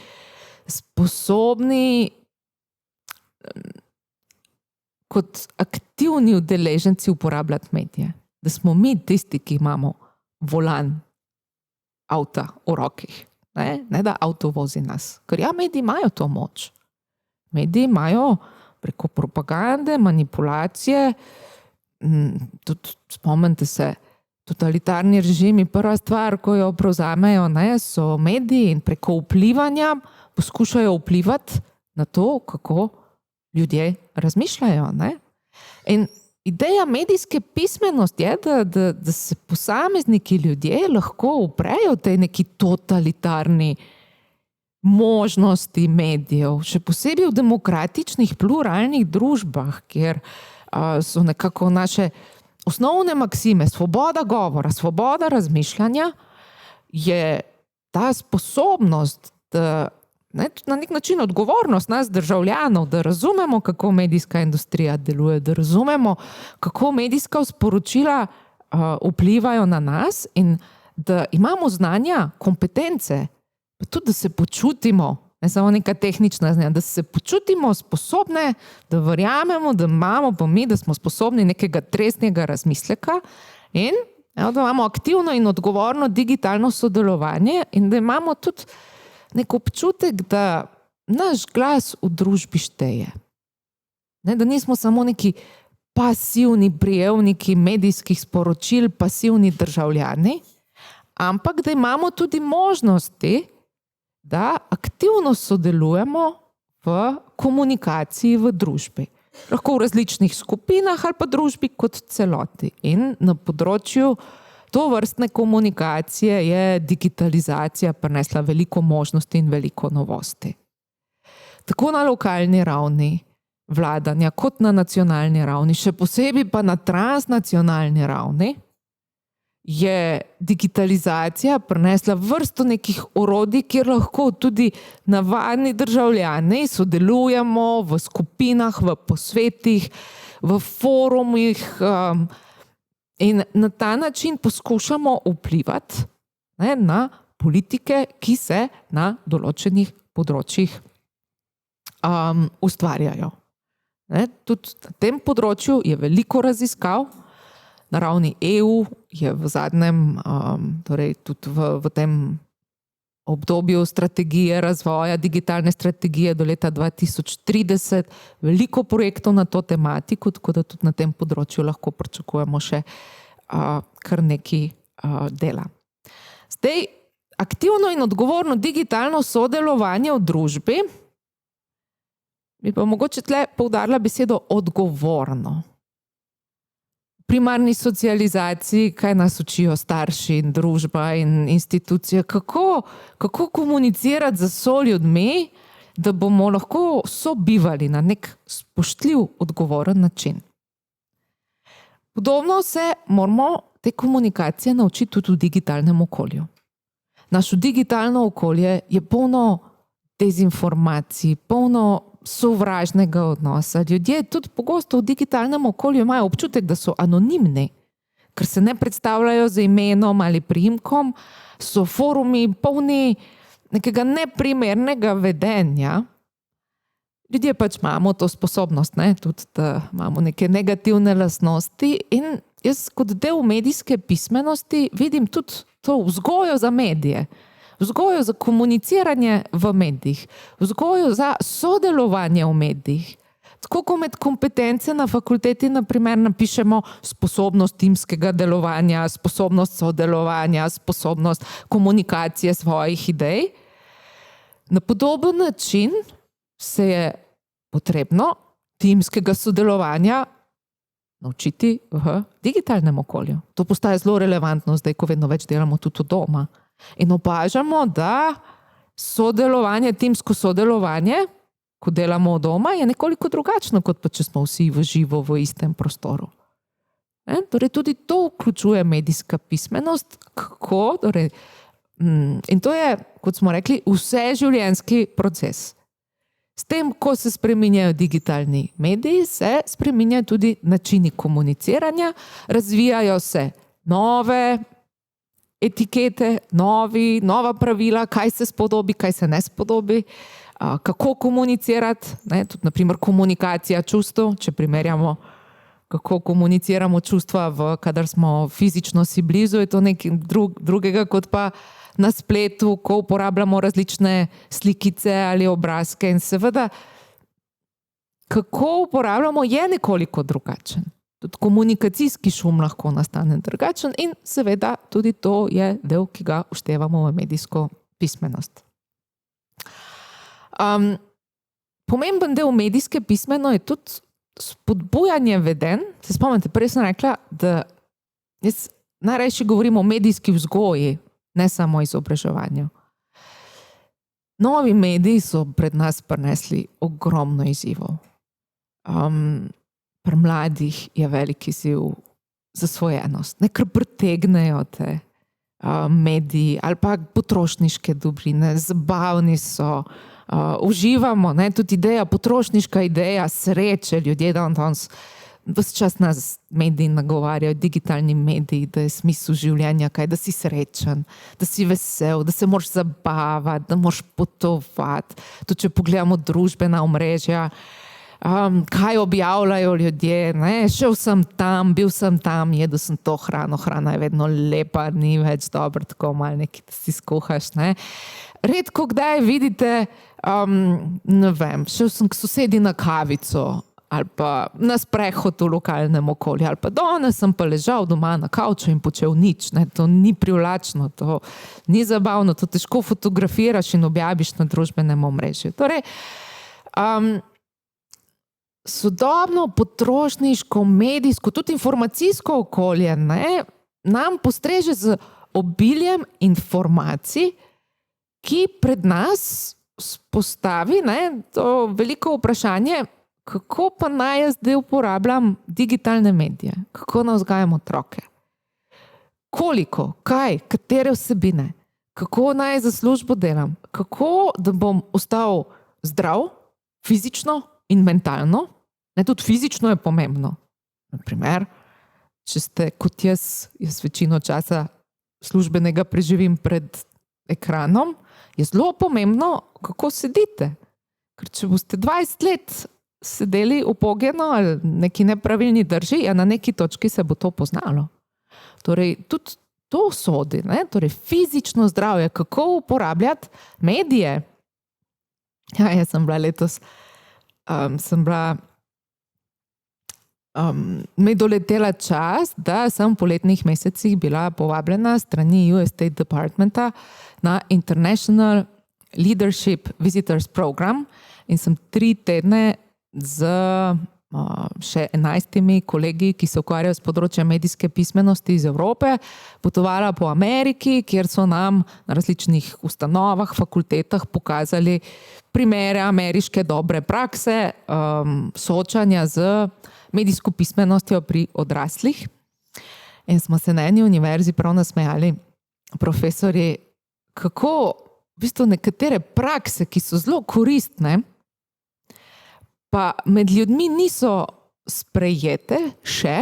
S2: sposobni kot aktivni udeleženci uporabljati medije. Da smo mi tisti, ki imamo volan avta v rokih. Ne da avto vozi nas. Ker mediji imajo to moč. Mediji imajo preko propagande, manipulacije, tudi spomnite se, totalitarni režimi, prva stvar, ko jo prevzamejo, so mediji in preko vplivanja poskušajo vplivati na to, kako ljudje razmišljajo. In ideja medijske pismenosti je, da se posamezniki ljudje lahko uprejo tej neki totalitarni možnosti medijev, še posebej v demokratičnih, pluralnih družbah, kjer so nekako naše osnovne maksime, svoboda govora, svoboda razmišljanja, je ta sposobnost, da na nek način odgovornost nas državljanov, da razumemo, kako medijska industrija deluje, da razumemo, kako medijska sporočila vplivajo na nas in da imamo znanja, kompetence, pa tudi, da se počutimo, ne samo neka tehnična znanja, da se počutimo sposobne, da verjamemo, da imamo pa mi, da smo sposobni nekega treznego razmisleka in da imamo aktivno in odgovorno digitalno sodelovanje in da imamo tudi nek občutek, da naš glas v družbi šteje. Ne, da nismo samo neki pasivni prijemniki medijskih sporočil, pasivni državljani, ampak da imamo tudi možnosti, da aktivno sodelujemo v komunikaciji v družbi. Lahko v različnih skupinah ali pa družbi kot celoti. In na področju tovrstne komunikacije je digitalizacija prinesla veliko možnosti in veliko novosti. Tako na lokalni ravni vladanja kot na nacionalni ravni, še posebej pa na transnacionalni ravni, je digitalizacija prinesla vrsto nekih orodij, kjer lahko tudi navadni državljani sodelujemo v skupinah, v posvetih, v forumih in na ta način poskušamo vplivati na politike, ki se na določenih področjih ustvarjajo. Tudi na tem področju je veliko raziskav. Na ravni EU je v zadnjem, torej tudi v tem obdobju strategije razvoja, digitalne strategije do leta 2030, veliko projektov na to tematiko, tako da tudi na tem področju lahko pričakujemo še kar nekaj dela. Zdaj, aktivno in odgovorno digitalno sodelovanje v družbi, bi pa mogoče tle poudarila besedo odgovorno. Primarni socializaciji, kaj nas učijo starši in družba in institucije, kako komunicirati z soljudmi, da bomo lahko sobivali na nek spoštljiv, odgovoren način. Podobno se moramo te komunikacije naučiti tudi v digitalnem okolju. Naše digitalno okolje je polno dezinformacij, polno sovražnega odnosa. Ljudje tudi pogosto v digitalnem okolju imajo občutek, da so anonimni, ker se ne predstavljajo z imenom ali priimkom, so forumi polni nekega neprimernega vedenja. Ljudje pač imamo to sposobnost, tudi da imamo neke negativne lastnosti in jaz kot del medijske pismenosti vidim tudi to vzgojo za medije. Vzgojo za komuniciranje v medijih, vzgojo za sodelovanje v medijih. Tako kot med kompetence na fakulteti naprimer napišemo sposobnost timskega delovanja, sposobnost sodelovanja, sposobnost komunikacije svojih idej. Na podoben način se je potrebno timskega sodelovanja naučiti v digitalnem okolju. To postaje zelo relevantno zdaj, ko vedno več delamo tudi doma. In opažamo, da sodelovanje, timsko sodelovanje, ko delamo doma, je nekoliko drugačno, kot pa če smo vsi v živo v istem prostoru. Torej tudi to vključuje medijska pismenost, in to je, kot smo rekli, vseživljenjski proces. S tem, ko se spreminjajo digitalni mediji, se spreminjajo tudi načini komuniciranja, razvijajo se nove etikete, nova pravila, kaj se spodobi, kaj se ne spodobi, kako komunicirati, tudi naprimer komunikacija čustev, če primerjamo, kako komuniciramo čustva, kadar smo fizično si blizu, je to nekaj drugega kot pa na spletu, ko uporabljamo različne slikice ali obrazke in seveda, kako uporabljamo, je nekoliko drugačen. Tudi komunikacijski šum lahko nastane drugačen in seveda tudi to je del, ki ga vštevamo v medijsko pismenost. Pomemben del medijske pismenosti je tudi spodbujanje vedenj. Se spomnite, prej sem rekla, da jaz najrajši govorim o medijski vzgoji, ne samo o izobraževanju. Novi mediji so pred nas prinesli ogromno izzivov. Pri mladih je velik izziv zasvojenost. Ker pritegnejo te mediji ali pa potrošniške dobrine, zabavni so, uživamo, ne, tudi ideja, potrošniška ideja sreče, ljudje danes ves čas nas mediji nagovarjajo, digitalni mediji, da je smisel življenja kaj, da si srečen, da si vesel, da se moraš zabavati, da moraš potovati. Tudi če pogledamo družbena omrežja, kaj objavljajo ljudje, ne? Šel sem tam, bil sem tam, jedel sem to hrano, hrana je vedno lepa, ni več dobro, tako malo nekaj, da si skuhaš, ne? Redko kdaj vidite, ne vem, šel sem k sosedi na kavico, ali pa na sprehod v lokalnem okolju, ali pa danes sem pa ležal doma na kavču in počel nič, ne? To ni privlačno, to ni zabavno, to težko fotografiraš in objaviš na družbenem omrežju. Torej, sodobno potrošniško, medijsko, tudi informacijsko okolje, ne, nam postreže z obiljem informacij, ki pred nas postavi, ne, to veliko vprašanje, kako pa naj jaz zdaj uporabljam digitalne medije, kako naj vzgajam otroke, koliko, kaj, katere vsebine, kako naj za službo delam, kako da bom ostal zdrav, fizično in mentalno. Ne, tudi fizično je pomembno. Naprimer, če ste kot jaz večino časa službenega preživim pred ekranom, je zelo pomembno, kako sedite. Ker če boste 20 let sedeli upogeno ali neki nepravilni drži, na neki točki se bo to poznalo. Torej, tudi to sodi, ne? Torej, fizično zdravje, kako uporabljati medije. Ja, jaz sem bila letos, me doletela čast, da sem v poletnih mesecih bila povabljena strani US State Departmenta na International Leadership Visitors Program in sem 3 tedne z še 11 kolegi, ki se ukvarjajo s področjem medijske pismenosti iz Evrope, potovala po Ameriki, kjer so nam na različnih ustanovah, fakultetah pokazali primere ameriške dobre prakse, soočanja z medijsko pismenostjo pri odraslih. In smo se na eni univerzi prav nasmejali, profesorji, kako v bistvu nekatere prakse, ki so zelo koristne, pa med ljudmi niso sprejete še,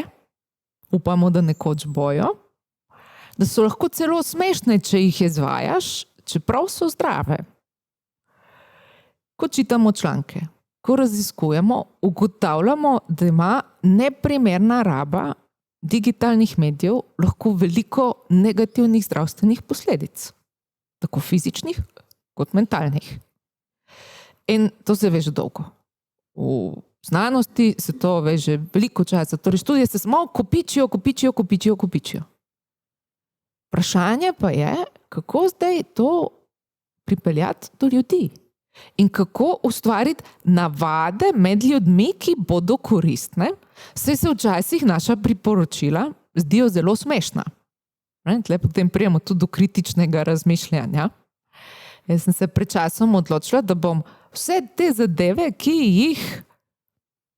S2: upamo, da nekoč bojo, da so lahko celo smešne, če jih izvajaš, čeprav so zdrave. Ko čitamo članke, ko raziskujemo, ugotavljamo, da ima neprimerna raba digitalnih medijev lahko veliko negativnih zdravstvenih posledic, tako fizičnih kot mentalnih. In to se ve že dolgo. V znanosti se to ve že veliko časa, torej študije se samo kopičijo. Vprašanje pa je, kako zdaj to pripeljati do ljudi in kako ustvariti navade med ljudmi, ki bodo koristne, saj se včasih naša priporočila zdijo zelo smešna. Tle potem prijemo tudi do kritičnega razmišljanja. Jaz sem se pred časom odločila, da bom vse te zadeve, ki jih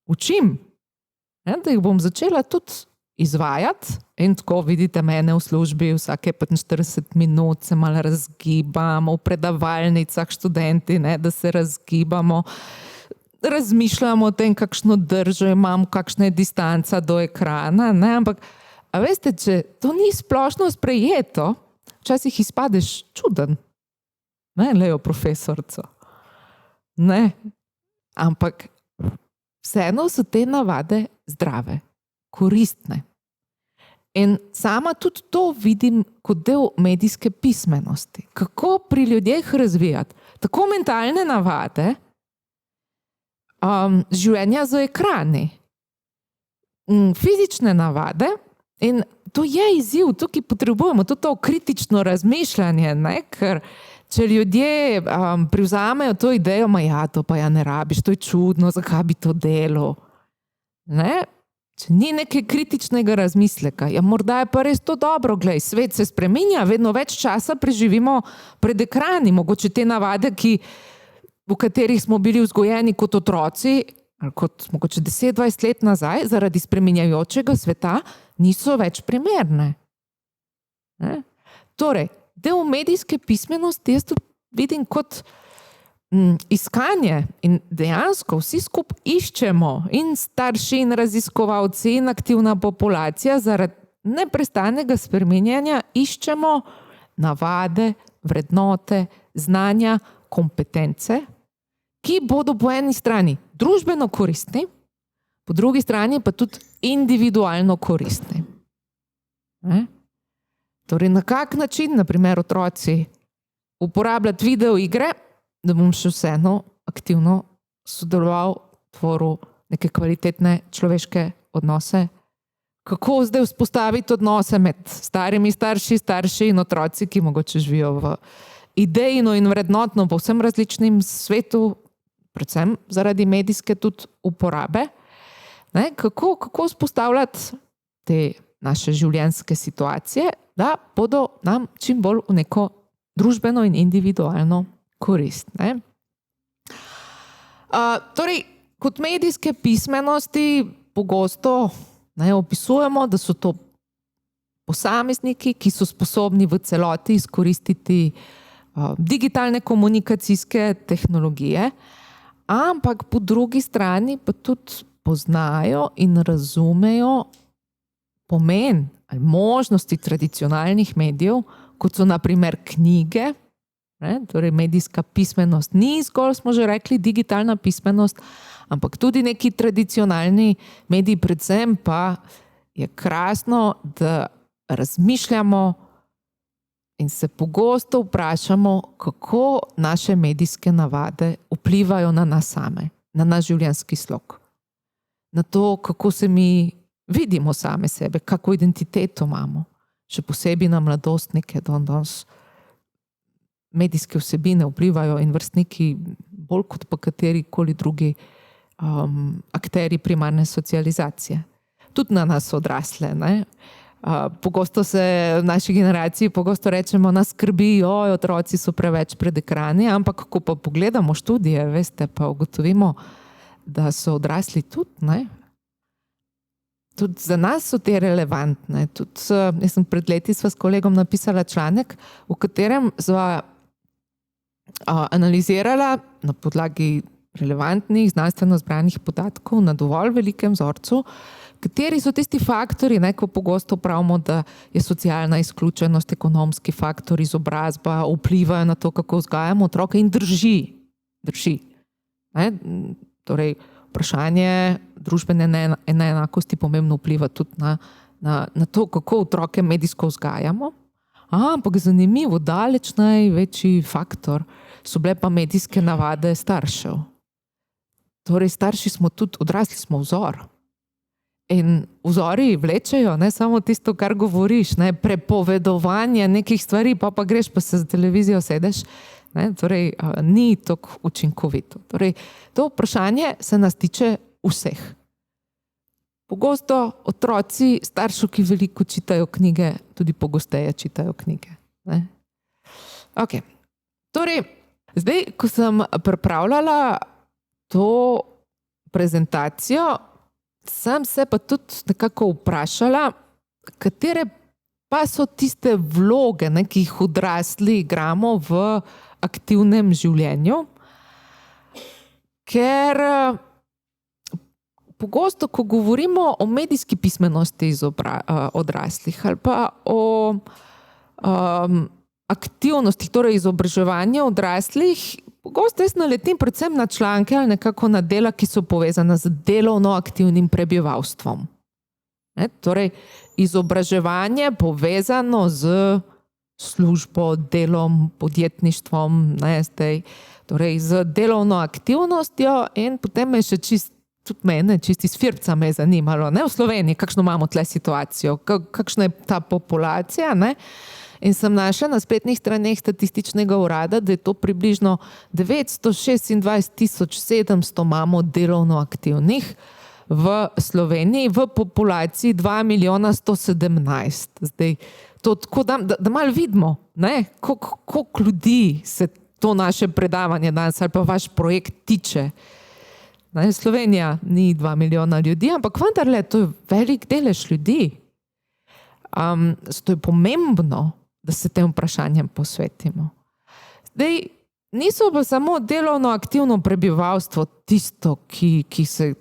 S2: učim, da jih bom začela tudi izvajati. In tako vidite mene v službi, vsake 45 minut se malo razgibamo, v predavalnicah študenti, da se razgibamo, razmišljamo o tem, kakšno držo imam, kakšna je distanca do ekrana, ampak a veste, če to ni splošno sprejeto, včasih izpadeš čuden. Lejo profesorco. Ne, ampak vseeno so te navade zdrave, koristne. In sama tudi to vidim kot del medijske pismenosti. Kako pri ljudeh razvijati tako mentalne navade, življenja z ekrani, fizične navade, in to je izziv, tukaj potrebujemo tudi to kritično razmišljanje, ker če ljudje privzamejo to idejo, to pa ja ne rabiš, to je čudno, zakaj bi to delal. Če ni nekaj kritičnega razmisleka, morda je pa res to dobro, glej, svet se spreminja, vedno več časa preživimo pred ekrani, mogoče te navade, v katerih smo bili vzgojeni kot otroci, ali kot mogoče 10-20 let nazaj, zaradi spreminjajočega sveta, niso več primerne. Torej, del medijske pismenosti jaz to vidim kot iskanje in dejansko vsi skupaj iščemo, in starši, in raziskovalci, in aktivna populacija, zaradi neprestanega spreminjanja iščemo navade, vrednote, znanja, kompetence, ki bodo po eni strani družbeno koristni, po drugi strani pa tudi individualno koristni. Torej, na kak način, na primer otroci, uporabljati video igre, da bom še vseeno aktivno sodeloval, tvoril neke kvalitetne človeške odnose. Kako zdaj vzpostaviti odnose med starimi starši in otroci, ki mogoče živijo v idejno in vrednotno povsem različnem svetu, predvsem zaradi medijske tudi uporabe. Kako vzpostavljati te naše življenjske situacije, da bodo nam čim bolj v neko družbeno in individualno korist. Torej, kot medijske pismenosti pogosto opisujemo, da so to posamezniki, ki so sposobni v celoti izkoristiti digitalne komunikacijske tehnologije, ampak po drugi strani pa tudi poznajo in razumejo pomen ali možnosti tradicionalnih medijev, kot so na primer knjige. Torej, medijska pismenost ni zgolj, smo že rekli, digitalna pismenost, ampak tudi neki tradicionalni mediji, predvsem pa je krasno, da razmišljamo in se pogosto vprašamo, kako naše medijske navade vplivajo na nas same, na naš življenjski slog, na to, kako se mi vidimo same sebe, kako identiteto imamo, še posebej na mladostnike, danes medijske vsebine vplivajo in vrstniki bolj kot pa katerikoli drugi akteri primarne socializacije. Tudi na nas odrasle. Pogosto se v naši generaciji rečemo, nas skrbi, otroci so preveč pred ekrani, ampak ko pa pogledamo študije, veste, pa ugotovimo, da so odrasli tudi, tudi za nas so te relevantne. Tudi, jaz sem pred leti s kolegom napisala članek, v katerem sva analizirala na podlagi relevantnih, znanstveno zbranih podatkov na dovolj velikem vzorcu, kateri so tisti faktori, ko pogosto pravimo, da je socialna izključenost, ekonomski faktor, izobrazba, vplivajo na to, kako vzgajamo otroke, in drži. Torej, vprašanje družbene neenakosti pomembno vpliva tudi na to, kako otroke medijsko vzgajamo. Ampak zanimivo, daleč največji faktor so bile pa medijske navade staršev. Torej, starši smo tudi, odrasli smo vzor. In vzori vlečejo, ne samo tisto, kar govoriš, prepovedovanje nekih stvari, pa greš, pa se za televizijo sedeš. Torej, ni tako učinkovito. Torej, to vprašanje se nas tiče vseh. Pogosto otroci staršev, ki veliko čitajo knjige, tudi pogosteje čitajo knjige. Okay. Torej, zdaj, ko sem pripravljala to prezentacijo, sem se pa tudi nekako vprašala, katere pa so tiste vloge, ki jih odrasli igramo v aktivnem življenju, ker pogosto, ko govorimo o medijski pismenosti odraslih ali pa o aktivnosti, torej izobraževanja odraslih, pogosto jaz naletim predvsem na članke ali nekako na dela, ki so povezana z delovno aktivnim prebivalstvom. Torej, izobraževanje povezano z službo, delom, podjetništvom, torej z delovno aktivnostjo, in potem me še tudi mene, čisti s firca me je zanimalo, v Sloveniji, kakšno imamo tle situacijo, kakšna je ta populacija, in sem našla na spletnih straneh statističnega urada, da je to približno 926.700 imamo delovno aktivnih v Sloveniji, v populaciji 2.117.000. Zdaj, to tako, da malo vidimo, koliko ljudi se to naše predavanje danes ali pa vaš projekt tiče. Slovenija ni 2 milijona ljudi, ampak vendarle, to je velik delež ljudi. To je pomembno, da se tem vprašanjem posvetimo. Zdaj, Niso pa samo delovno aktivno prebivalstvo tisto, ki se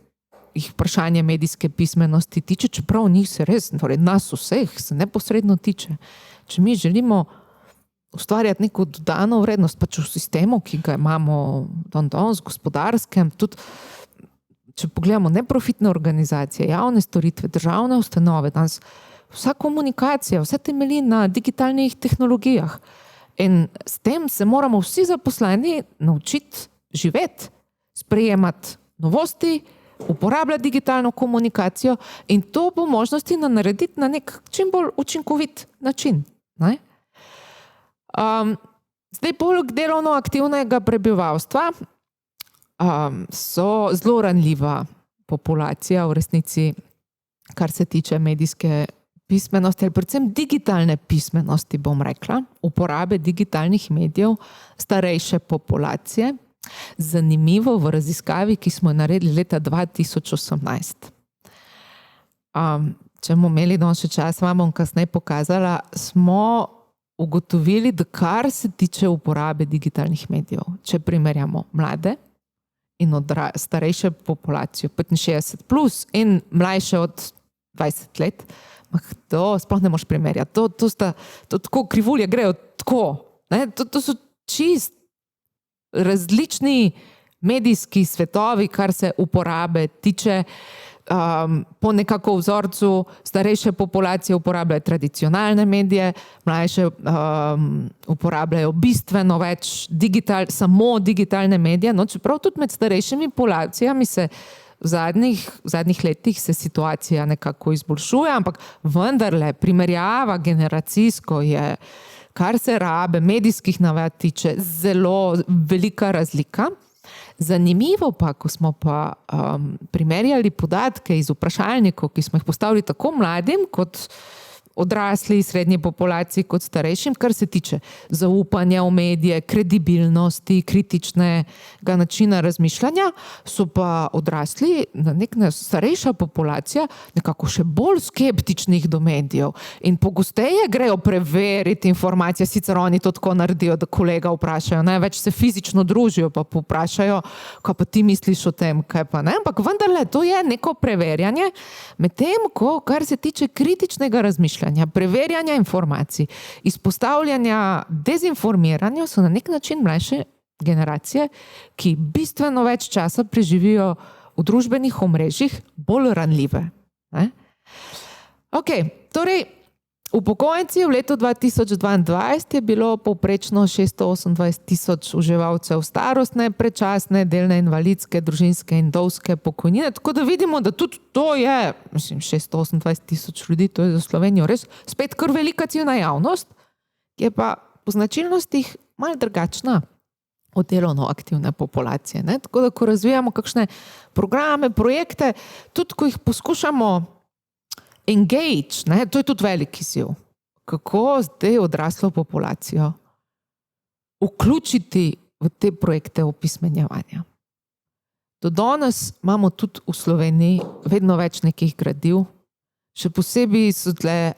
S2: jih vprašanje medijske pismenosti tiče, čeprav njih se res, torej nas vseh se neposredno tiče. Če mi želimo ustvarjati neko dodano vrednost, pač v sistemu, ki ga imamo danes, gospodarskem, tudi če pogledamo neprofitne organizacije, javne storitve, državne ustanove, danes vsa komunikacija, vse temelji na digitalnih tehnologijah. In s tem se moramo vsi zaposleni naučiti živeti, sprejemati novosti, uporabljati digitalno komunikacijo in to po možnosti narediti na nek čim bolj učinkovit način. Ne? Zdaj, poleg delovno aktivnega prebivalstva so zelo ranljiva populacija v resnici, kar se tiče medijske pismenosti, ali predvsem digitalne pismenosti, bom rekla, uporabe digitalnih medijev, starejše populacije. Zanimivo v raziskavi, ki smo jo naredili leta 2018. Če bomo imeli danes še čas, vam bom kasneje pokazala, smo ugotovili, da kar se tiče uporabe digitalnih medijev, če primerjamo mlade in starejše populacijo, 65 plus in mlajše od 20 let, to sploh ne moš primerjati. To tako krivulje grejo tako. To so čist različni medijski svetovi, kar se uporabe tiče. Po nekako vzorcu starejše populacije uporabljajo tradicionalne medije, mlajše uporabljajo bistveno več samo digitalne medije. No, čeprav tudi med starejšimi populacijami se v zadnjih letih se situacija nekako izboljšuje, ampak vendarle primerjava generacijsko je, kar se rabe medijskih navad tiče, zelo velika razlika. Zanimivo pa, ko smo pa primerjali podatke iz vprašalnikov, ki smo jih postavili tako mladim kot odrasli, srednji populaciji kot starejšim, kar se tiče zaupanja v medije, kredibilnosti, kritičnega načina razmišljanja, so pa odrasli, starejša populacija, nekako še bolj skeptičnih do medijev in pogosteje grejo preveriti informacije, sicer oni to tako naredijo, da kolega vprašajo, največ se fizično družijo, pa vprašajo, kaj pa ti misliš o tem, kaj pa ne, ampak vendarle to je neko preverjanje, medtem ko, kar se tiče kritičnega razmišljanja, preverjanja informacij, izpostavljanja dezinformiranja so na nek način mlajše generacije, ki bistveno več časa preživijo v družbenih omrežjih, bolj ranljive. Ok, torej upokojenci v letu 2022 je bilo povprečno 628.000 uživalcev starostne, predčasne, delne invalidske, družinske in vdovske pokojnine, tako da vidimo, da tudi to je, 628.000 ljudi, to je za Slovenijo res spet kar velika ciljna javnost, je pa po značilnostih malo drugačna od delovno aktivne populacije. Tako da, ko razvijamo kakšne programe, projekte, tudi ko jih poskušamo engage, to je tudi veliki izziv. Kako zdaj odraslo populacijo vključiti v te projekte opismenjevanja? Do danes imamo tudi v Sloveniji vedno več nekih gradiv, še posebej so tle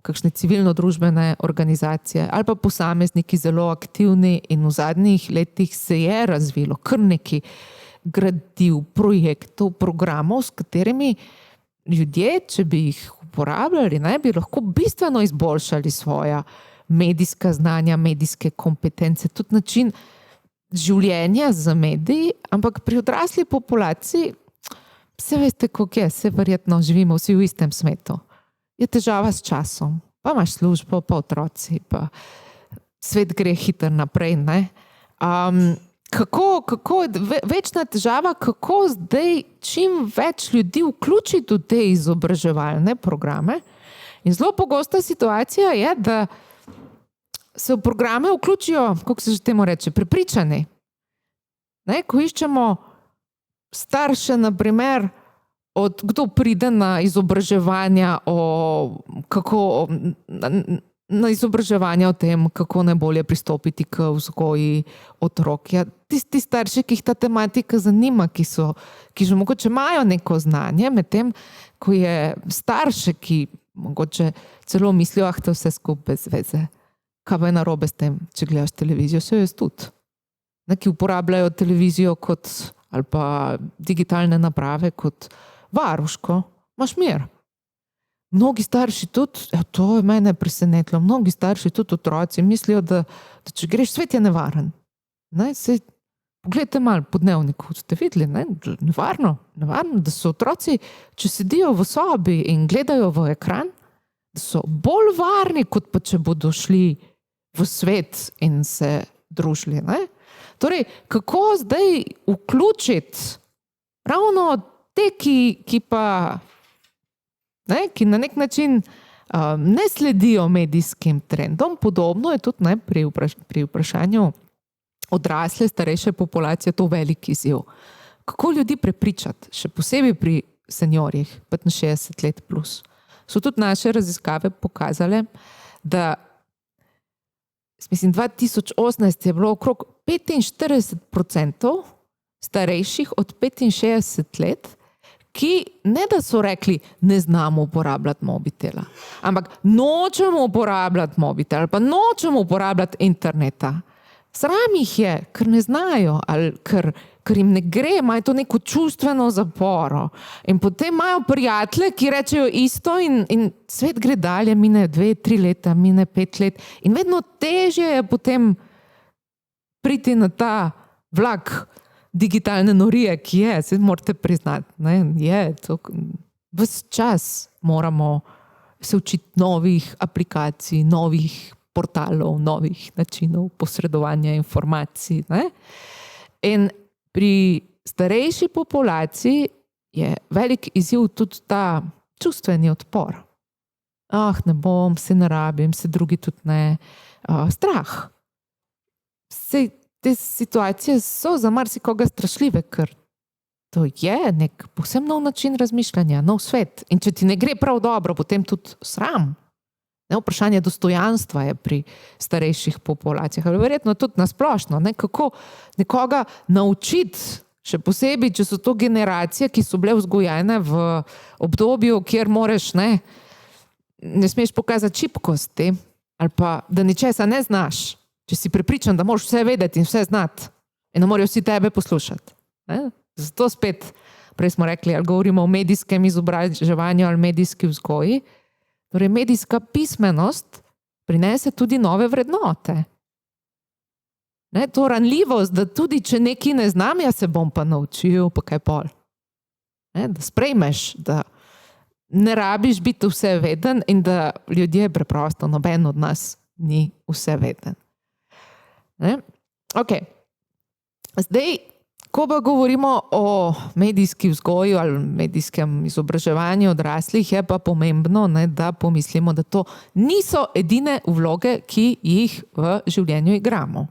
S2: kakšne civilno-družbene organizacije ali pa posamezniki zelo aktivni in v zadnjih letih se je razvilo kar nekaj gradiv, projektov, programov, s katerimi ljudje, če bi jih uporabljali, bi lahko bistveno izboljšali svoja medijska znanja, medijske kompetence, tudi način življenja z mediji, ampak pri odrasli populaciji, vse veste, kako je, se verjetno živimo vsi v istem svetu. Je težava s časom, pa imaš službo, pa otroci, pa svet gre hitro naprej, Kako večna težava, kako zdaj čim več ljudi vključiti v te izobraževalne programe. In zelo pogosta situacija je, da se v programe vključijo, kako se že temu reče, prepričani. Ko iščemo starše, na primer, kdo pride na izobraževanja na izobraževanja o tem, kako najbolje pristopiti k vzgoji otrok. Tisti starši, ki jih ta tematika zanima, ki že mogoče imajo neko znanje, medtem ko je starše, ki mogoče celo mislijo, to vse skupaj bez veze. Kaj je narobe s tem, če gledaš televizijo, se jaz tudi. ki uporabljajo televizijo ali pa digitalne naprave kot varuško, imaš mir. Mnogi starši tudi, to je mene presenetilo, mnogi starši tudi otroci mislijo, da če greš, svet je nevaren. Pogledajte malo po dnevniku, ste videli, nevarno, da so otroci, če sedijo v sobi in gledajo v ekran, da so bolj varni, kot pa če bodo šli v svet in se družili. Torej, kako zdaj vključiti ravno te, ki pa ki na nek način ne sledijo medijskim trendom. Podobno je tudi pri vprašanju odrasle, starejše populacije to velik izziv. Kako ljudi prepričati, še posebej pri seniorjih, 65 let plus. So tudi naše raziskave pokazale, da mislim, 2018 je bilo okrog 45% starejših od 65 let, ki ne da so rekli, ne znamo uporabljati mobitela, ampak nočemo uporabljati mobitela ali pa nočemo uporabljati interneta. Sram jih je, ker ne znajo ali ker jim ne gre, imajo to neko čustveno zaporo. In potem imajo prijatelje, ki rečejo isto in svet gre dalje, mine 2-3 leta, mine 5 let in vedno težje je potem priti na ta vlak digitalne norije, ki je, se morate priznati, je to, ves čas moramo se učiti novih aplikacij, novih portalov, novih načinov posredovanja informacij. In pri starejši populaciji je velik izziv tudi ta čustveni odpor. Ne bom, se ne rabim, se drugi tudi ne. Strah. Te situacije so za marsikoga strašljive, ker to je nek povsem nov način razmišljanja, nov svet. In če ti ne gre prav dobro, potem tudi sram. Vprašanje dostojanstva je pri starejših populacijah, ali verjetno tudi nasplošno. Kako nekoga naučiti, še posebej, če so to generacije, ki so bile vzgojene v obdobju, kjer moraš, ne smeš pokazati šibkosti, ali pa da ničesa ne znaš. Če si prepričan, da moraš vse vedeti in vse znati in da morajo vsi tebe poslušati. Zato spet, prej smo rekli, ali govorimo o medijskem izobraževanju ali medijski vzgoji, torej medijska pismenost prinese tudi nove vrednote. To ranljivost, da tudi če nekaj ne znam, jaz se bom pa naučil, pa kaj pol. Da sprejmeš, da ne rabiš biti vseveden in da ljudje preprosto, noben od nas ni vseveden. Zdaj, ko pa govorimo o medijski vzgoji ali medijskem izobraževanju odraslih, je pa pomembno, da pomislimo, da to niso edine vloge, ki jih v življenju igramo.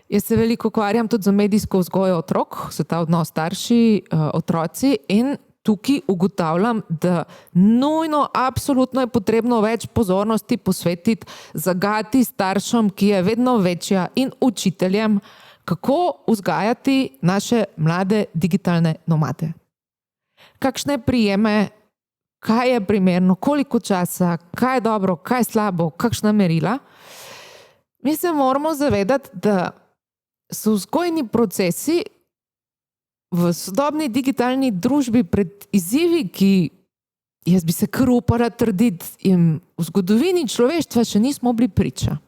S2: Jaz se veliko ukvarjam tudi z medijsko vzgojo otrok, so ta odnos starši, otroci, in tukaj ugotavljam, da nujno, absolutno je potrebno več pozornosti posvetiti zagati staršem, ki je vedno večja, in učiteljem, kako vzgajati naše mlade digitalne nomade. Kakšne prijeme, kaj je primerno, koliko časa, kaj je dobro, kaj je slabo, kakšna merila. Mi se moramo zavedati, da so vzgojni procesi v sodobni digitalni družbi pred izzivi, ki jaz bi se kar upala trditi, in v zgodovini človeštva še nismo bili priča.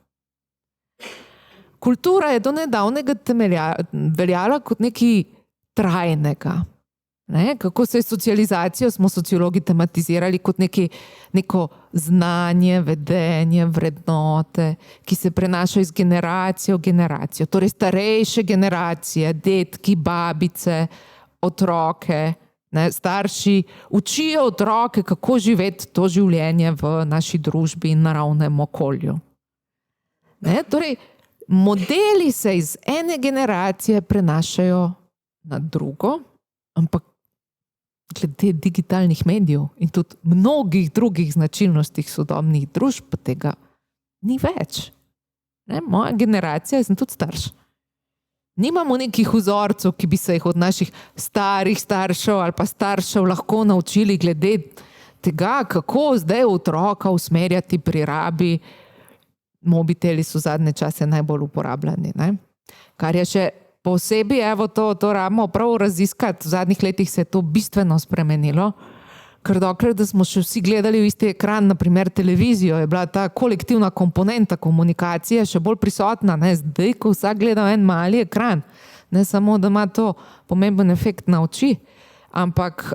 S2: Kultura je do nedavnega veljala kot nekaj trajnega. Kako se je socializacijo, smo sociologi tematizirali kot neko znanje, vedenje, vrednote, ki se prenaša iz generacije v generacijo. Torej starejše generacije, dedki, babice, otroke, starši učijo otroke, kako živeti to življenje v naši družbi in naravnem okolju. Torej, modeli se iz ene generacije prenašajo na drugo, ampak glede digitalnih medijev in tudi mnogih drugih značilnostih sodobnih družb pa tega ni več. Moja generacija, jaz sem tudi starš. Nimamo nekih vzorcev, ki bi se jih od naših starih staršev ali pa staršev lahko naučili glede tega, kako zdaj otroka usmerjati pri rabi. Mobiteli so zadnje čase najbolj uporabljeni. Kar je še posebej, evo, to rabimo prav raziskati. V zadnjih letih se je to bistveno spremenilo. Ker dokler, da smo še vsi gledali v isti ekran, naprimer televizijo, je bila ta kolektivna komponenta komunikacije še bolj prisotna. Ne? Zdaj, ko vsak gleda en mali ekran, ne samo, da ima to pomemben efekt na oči, ampak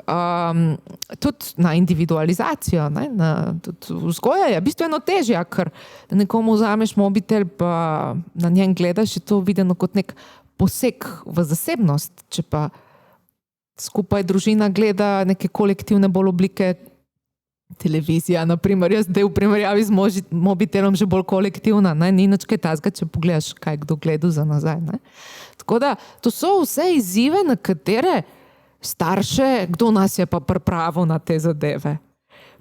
S2: tudi na individualizacijo, ne? Tudi vzgoja je bistveno težja, ker nekomu vzameš mobitel, pa na njem gledaš, je to videno kot nek poseg v zasebnost, če pa skupaj družina gleda neke kolektivne bolj oblike, televizija, naprimer, jaz zdaj v primerjavi z mobitelom že bolj kolektivna, ne? Ni nič kaj tazga, če pogledaš, kaj kdo gledal za nazaj. Ne? Tako da, to so vse izzive, na katere starše, kdo nas je pa pripravil na te zadeve.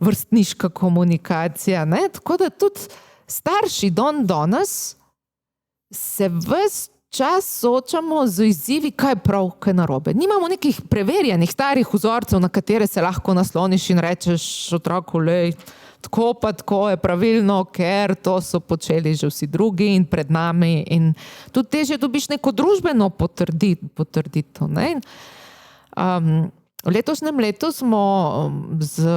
S2: Vrstniška komunikacija, ne? Tako da tudi starši danes se ves čas soočamo z izzivi, kaj je prav, kaj je narobe. Nimamo nekih preverjenih starih vzorcev, na katere se lahko nasloniš in rečeš otroku, lej, tako pa tako je pravilno, ker to so počeli že vsi drugi in pred nami. In tudi težje dobiš neko družbeno potrditev. Ne? V letošnjem letu smo z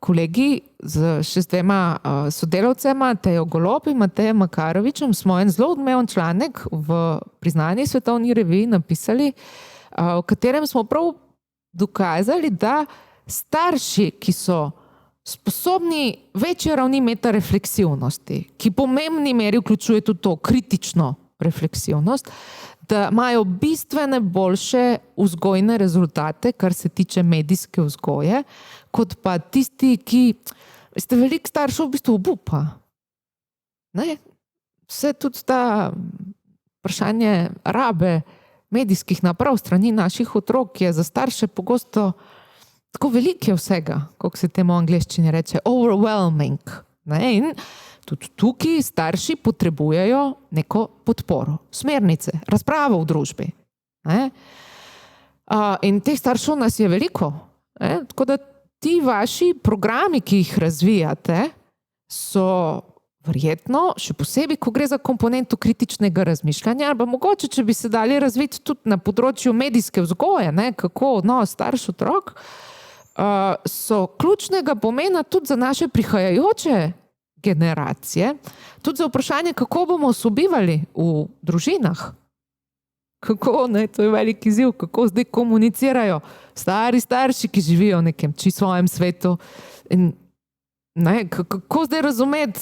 S2: kolegi, še s dvema sodelavcema, Tejo Golob in Matejem Makarovičem, smo en zelo odmeven članek v priznani svetovni reviji napisali, v katerem smo prav dokazali, da starši, ki so sposobni večje ravni metarefleksivnosti, ki v pomembni meri vključuje tudi to kritično refleksivnost, da imajo bistvene boljše vzgojne rezultate, kar se tiče medijske vzgoje, kot pa tisti, ki, veste, veliko staršev v bistvu obupa. Ne? Vse tudi ta vprašanje rabe medijskih naprav strani naših otrok je za starše pogosto tako veliko vsega, kako se temu v angleščini reče, overwhelming. Ne? In tudi tukaj starši potrebujejo neko podporo, smernice, razpravo v družbi. Ne? In teh staršev nas je veliko. Ne? Tako da ti vaši programi, ki jih razvijate, so verjetno, še posebej, ko gre za komponento kritičnega razmišljanja, ali pa mogoče, če bi se dali razviti tudi na področju medijske vzgoje, ne? Kako odnos starš-otrok, so ključnega pomena tudi za naše prihajajoče generacije, tudi za vprašanje, kako bomo sobivali v družinah. Kako, ne, to je velik izziv, kako zdaj komunicirajo stari starši, ki živijo v nekem svojem svetu. In, ne, kako zdaj razumeti,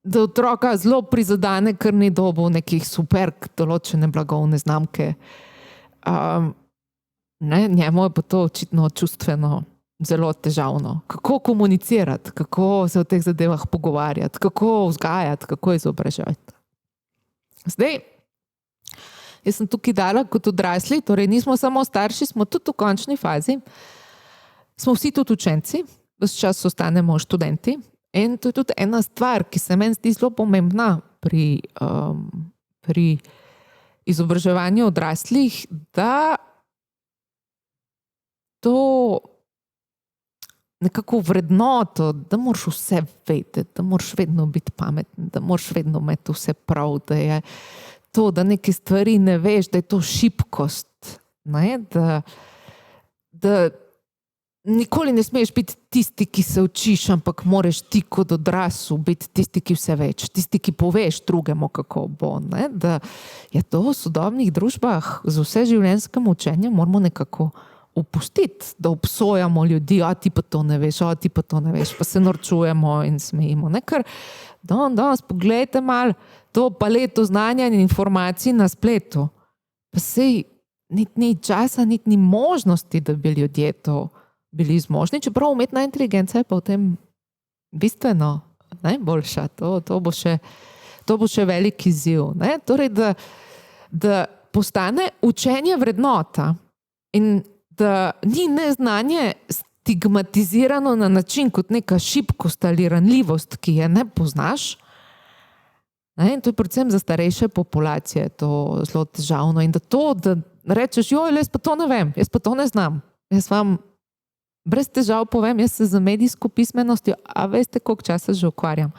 S2: da otroka zelo prizadane, ker ni dobil nekih super določene blagovne znamke. Njemu je pa to očitno čustveno zelo težavno. Kako komunicirati, kako se o teh zadevah pogovarjati, kako vzgajati, kako izobraževati. Zdaj, jaz sem tukaj dala kot odrasli, torej nismo samo starši, smo tudi v končni fazi, smo vsi tudi učenci, ves čas ostanemo študenti in to je tudi ena stvar, ki se meni zdi zelo pomembna pri izobraževanju odraslih, da to nekako vrednoto, da moraš vse vedeti, da moraš vedno biti pameten, da moraš vedno imeti vse prav, da je to, da neke stvari ne veš, da je to šibkost, ne? Da nikoli ne smeš biti tisti, ki se učiš, ampak moraš ti kot odrasel biti tisti, ki vse več, tisti, ki poveš drugemu, kako bo. Ne? Da je to v sodobnih družbah z vseživljenjskim učenjem moramo nekako upustiti, da obsojamo ljudi, ti pa to ne veš, ti pa to ne veš, pa se norčujemo in smejimo. Ne? Ker danes pogledajte malo to paleto znanja in informacij na spletu. Pa sej ni časa, ni možnosti, da bi ljudje to bili zmožni, čeprav umetna inteligenca je pa v tem bistveno najboljša. To bo še velik izziv. Ne? Torej, da postane učenje vrednota in da ni neznanje stigmatizirano na način kot neka šibkost ali ranljivost, ki je ne poznaš. In to je predvsem za starejše populacije to zelo težavno. In da rečeš, jaz pa to ne vem, jaz pa to ne znam. Jaz vam brez težav povem, jaz se z medijsko pismenostjo, a veste, koliko časa že ukvarjam.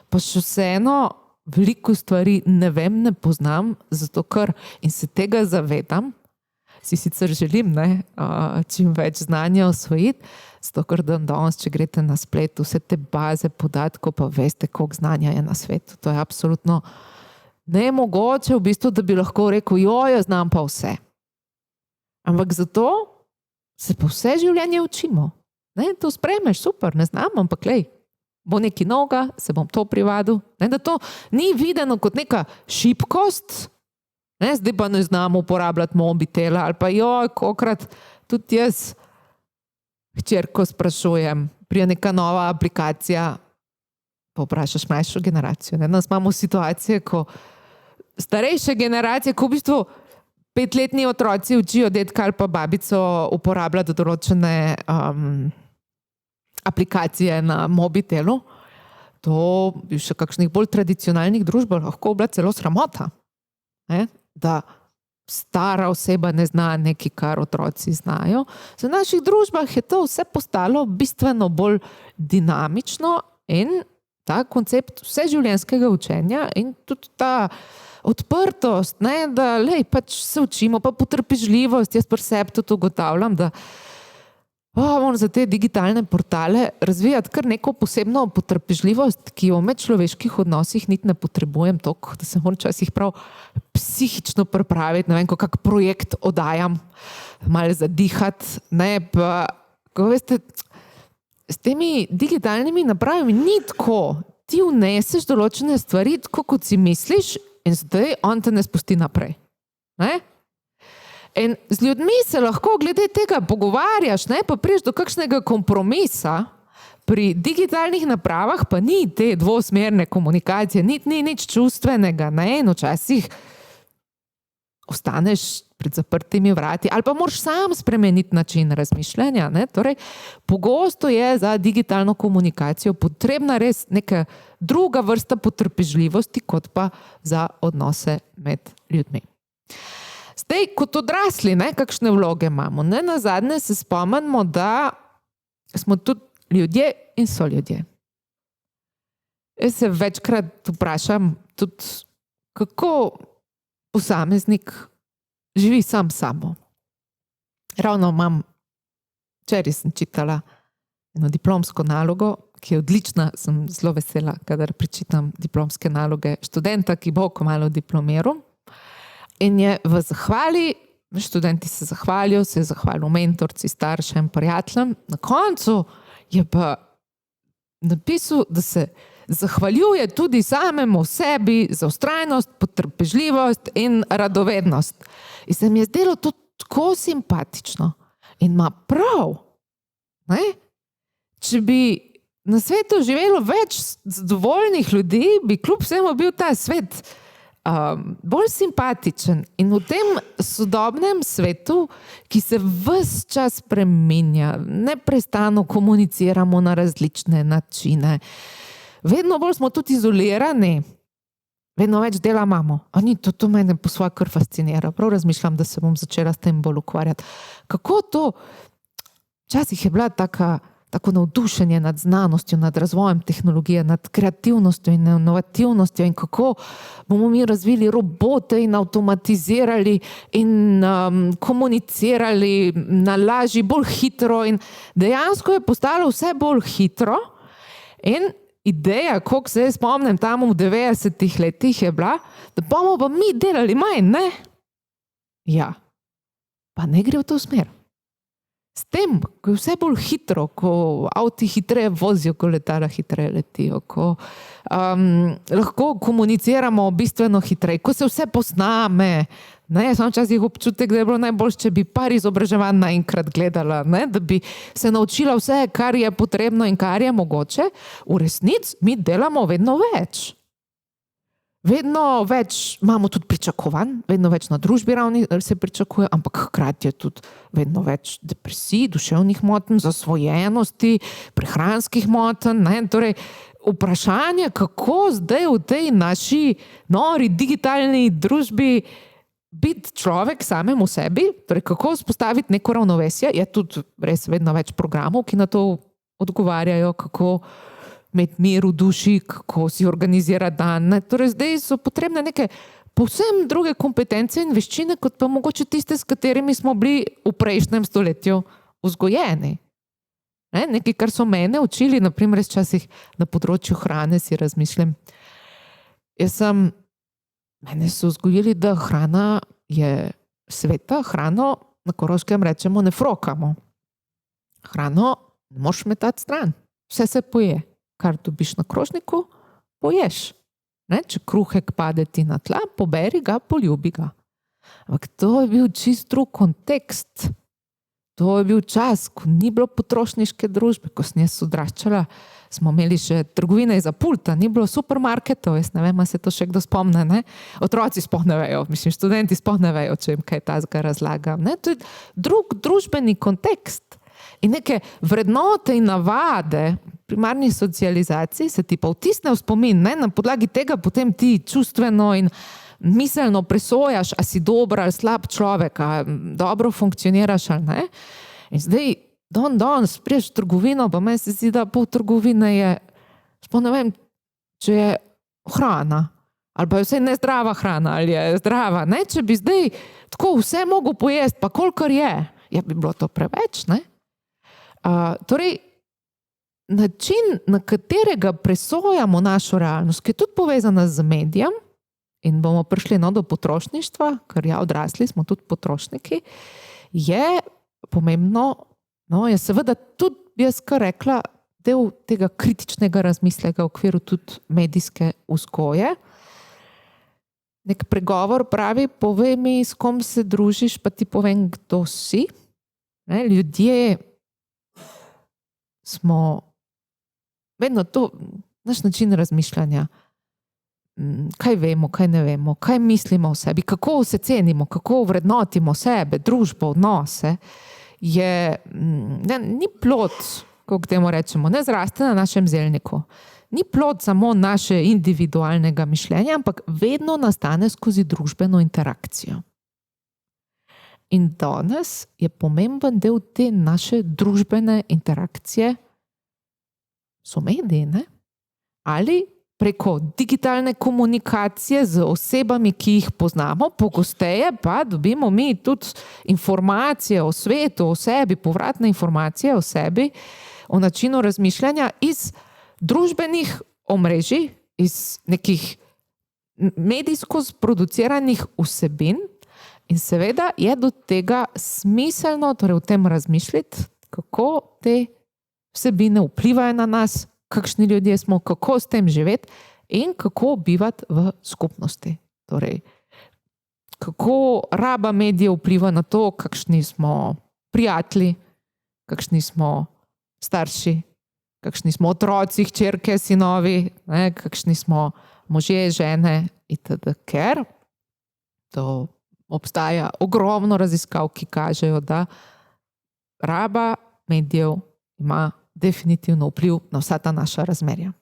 S2: Pa še vseeno veliko stvari ne vem, ne poznam, zato ker in se tega zavedam, si sicer želim čim več znanja osvojiti, zato ker danes, če greste na splet, vse te baze podatkov, pa veste, koliko znanja je na svetu. To je absolutno nemogoče v bistvu, da bi lahko rekel, jaz znam pa vse. Ampak zato se pa vse življenje učimo. To sprejmeš, super, ne znam, ampak bo nekaj novega, se bom to privadil. Da to ni videno kot neka šibkost, zdaj pa ne znam uporabljati mobitela, ali pa kolikrat tudi jaz hčerko sprašujem, prije neka nova aplikacija, pa vprašaš mlajšo generacijo. Danes imamo situacije, ko starejše generacije, ko v bistvu 5-letni otroci učijo dedka ali pa babico uporabljati določene aplikacije na mobitelu, to bi še kakšnih bolj tradicionalnih družbah lahko bila celo sramota. Da stara oseba ne zna nekaj, kar otroci znajo. V naših družbah je to vse postalo bistveno bolj dinamično in ta koncept vseživljenjskega učenja in tudi ta odprtost, da pač se učimo, pa potrpežljivost. Jaz pri sebi tudi ugotavljam, da moram za te digitalne portale razvijati kar neko posebno potrpežljivost, ki jo v medčloveških odnosih niti ne potrebujem toliko, da se moram včasih prav psihično pripraviti, ne vem, kak projekt oddajam, malo zadihati, pa, ko veste, s temi digitalnimi napravami ni tako, ti vneseš določene stvari, tako kot si misliš in zdaj on te ne spusti naprej. In z ljudmi se lahko glede tega pogovarjaš, pa priješ do kakšnega kompromisa. Pri digitalnih napravah pa ni te dvosmerne komunikacije, ni nič čustvenega, in včasih ostaneš pred zaprtimi vrati ali pa moraš sam spremeniti način razmišljanja. Torej, pogosto je za digitalno komunikacijo potrebna res neka druga vrsta potrpežljivosti, kot pa za odnose med ljudmi. Zdaj, kot odrasli, kakšne vloge imamo? Nazadnje se spomnimo, da smo tudi ljudje in so ljudje. Jaz se večkrat vprašam tudi, kako posameznik živi sam s sabo. Ravno včeraj sem čitala eno diplomsko nalogo, ki je odlična, sem zelo vesela, kadar prečitam diplomske naloge študenta, ki bo kmalu diplomiral. In je v zahvali, študenti se zahvalijo, se je zahvalil mentorci, staršem, prijateljem. Na koncu je pa napisal, da se zahvaljuje tudi samemu sebi za vztrajnost, potrpežljivost in radovednost. In se mi je zdelo to tako simpatično. In ima prav. Če bi na svetu živelo več zadovoljnih ljudi, bi kljub vsemu bil ta svet bolj simpatičen. In v tem sodobnem svetu, ki se ves čas spreminja, neprestano komuniciramo na različne načine, vedno bolj smo tudi izolirani, vedno več dela imamo. To mene po svoje kar fascinira. Prav razmišljam, da se bom začela s tem bolj ukvarjati. Kako to? Včasih je bila tako navdušenje nad znanostjo, nad razvojem tehnologije, nad kreativnostjo in inovativnostjo in kako bomo mi razvili robote in avtomatizirali in komunicirali na lažji, bolj hitro in dejansko je postalo vse bolj hitro in ideja, koliko se jaz spomnim tam v 90-ih letih je bila, da bomo pa mi delali manj, Ja, pa ne gre v to smer. S tem, ko je vse bolj hitro, ko avti hitreje vozijo, ko letala hitreje letijo, ko lahko komuniciramo bistveno hitreje, ko se vse posname. Jaz imam včasih občutek, da je bilo najboljše, če bi par izobraževanj naenkrat gledala, da bi se naučila vse, kar je potrebno in kar je mogoče. V resnici mi delamo vedno več. Vedno več imamo tudi pričakovanj, vedno več na družbi ravni se pričakuje, ampak hkrati je tudi vedno več depresij, duševnih motenj, zasvojenosti, prehranskih motenj. Torej, vprašanje, kako zdaj v tej naši nori digitalni družbi biti človek samemu sebi, torej kako vzpostaviti neko ravnovesje, je tudi res vedno več programov, ki na to odgovarjajo, kako imeti mir v duši, kako si organizirati dan. Ne? Torej, zdaj so potrebne neke povsem druge kompetence in veščine, kot pa mogoče tiste, s katerimi smo bili v prejšnjem stoletju vzgojeni. Ne? Nekaj, kar so mene učili, naprimer, včasih na področju hrane si razmišljam. Mene so vzgojili, da hrana je sveta, hrano na Koroškem rečemo ne frokamo. Hrano ne moš metati stran. Vse se poje. Kar dobiš na krožniku, poješ. Ne? Če kruhek pade ti na tla, poberi ga, poljubi ga. Ampak to je bil čist drug kontekst. To je bil čas, ko ni bilo potrošniške družbe. Ko sem jaz odraščala, smo imeli še trgovine iza pulta, ni bilo supermarketov, jaz ne vem, a se to še kdo spomne, ne? Otroci sploh ne vejo, študenti sploh ne vejo, če jim kaj tazga razlagam. Ne? To je drug družbeni kontekst. In neke vrednote in navade primarni socializaciji se ti pa vtisne v spomin, ne? Na podlagi tega potem ti čustveno in miselno presojaš, a si dober ali slab človek, a dobro funkcioniraš ali ne. In zdaj, danes priješ v trgovino, pa meni se zdi, da pol trgovine je, sploh ne vem, če je hrana, ali pa je vse nezdrava hrana, ali je zdrava, ne. Če bi zdaj tako vse mogel pojesti, pa kolikor je, bi bilo to preveč, ne. Torej, način, na katerega presojamo našo realnost, ki je tudi povezana z medijem, in bomo prišli do potrošništva, ker odrasli smo tudi potrošniki, je pomembno, je seveda tudi, jaz kar rekla, del tega kritičnega razmisleka v okviru tudi medijske vzgoje. Nek pregovor pravi, povej mi, s kom se družiš, pa ti povem, kdo si. Ne, ljudje smo vedno to, naš način razmišljanja. Kaj vemo, kaj ne vemo, kaj mislimo o sebi, kako se cenimo, kako vrednotimo sebe, družbo, odnose, ni plod, kako temu rečemo, ne zraste na našem zelniku. Ni plod samo naše individualnega mišljenja, ampak vedno nastane skozi družbeno interakcijo. In danes je pomemben del te naše družbene interakcije so mediji, ne? Ali preko digitalne komunikacije z osebami, ki jih poznamo, pogosteje pa dobimo mi tudi informacije o svetu, o sebi, povratne informacije o sebi, o načinu razmišljanja iz družbenih omrežij, iz nekih medijsko sproduciranih vsebin in seveda je do tega smiselno, torej o tem razmišljati, kako te vsebine vplivajo na nas, kakšni ljudje smo, kako s tem živeti in kako bivati v skupnosti. Torej, kako raba medijev vpliva na to, kakšni smo prijatelji, kakšni smo starši, kakšni smo otroci, hčerke, sinovi, ne, kakšni smo možje, žene itd. Ker to obstaja ogromno raziskav, ki kažejo, da raba medijev ima definitivno vpliv na vsa ta naša razmerja.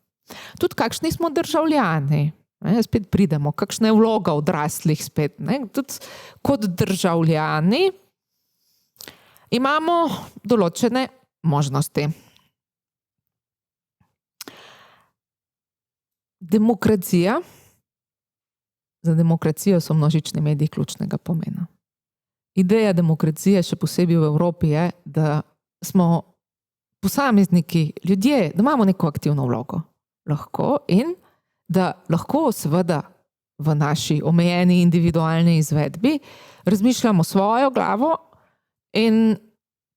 S2: Tudi kakšni smo državljani, ne, spet pridemo, kakšna je vloga odraslih spet, ne, tudi kot državljani imamo določene možnosti. Demokracija, za demokracijo so množični mediji ključnega pomena. Ideja demokracije, še posebej v Evropi, je, da smo posamezniki, ljudje, da imamo neko aktivno vlogo. Lahko in da lahko seveda v naši omejeni individualni izvedbi razmišljamo svojo glavo in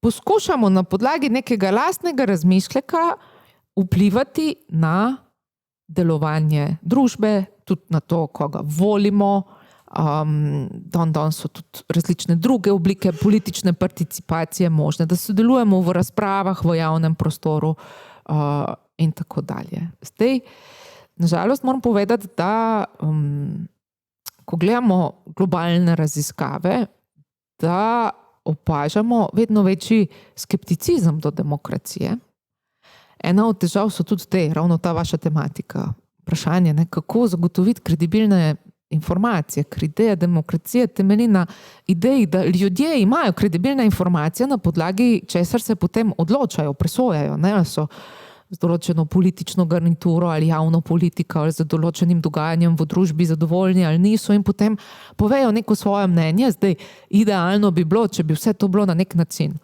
S2: poskušamo na podlagi nekega lastnega razmišljaka vplivati na delovanje družbe, tudi na to, koga volimo. Danes so tudi različne druge oblike politične participacije možne, da sodelujemo v razpravah v javnem prostoru in tako dalje. Zdaj, nažalost moram povedati, da ko gledamo globalne raziskave, da opažamo vedno večji skepticizem do demokracije. Ena od težav so tudi te, ravno ta vaša tematika, vprašanje, ne, kako zagotoviti kredibilne informacije, ker ideja demokracije temelji na ideji, da ljudje imajo kredibilne informacije, na podlagi česar se potem odločajo, presojajo, ne, so z določeno politično garnituro ali javno politiko ali z določenim dogajanjem v družbi zadovoljni ali niso in potem povejo neko svoje mnenje. Zdaj, idealno bi bilo, če bi vse to bilo na nek način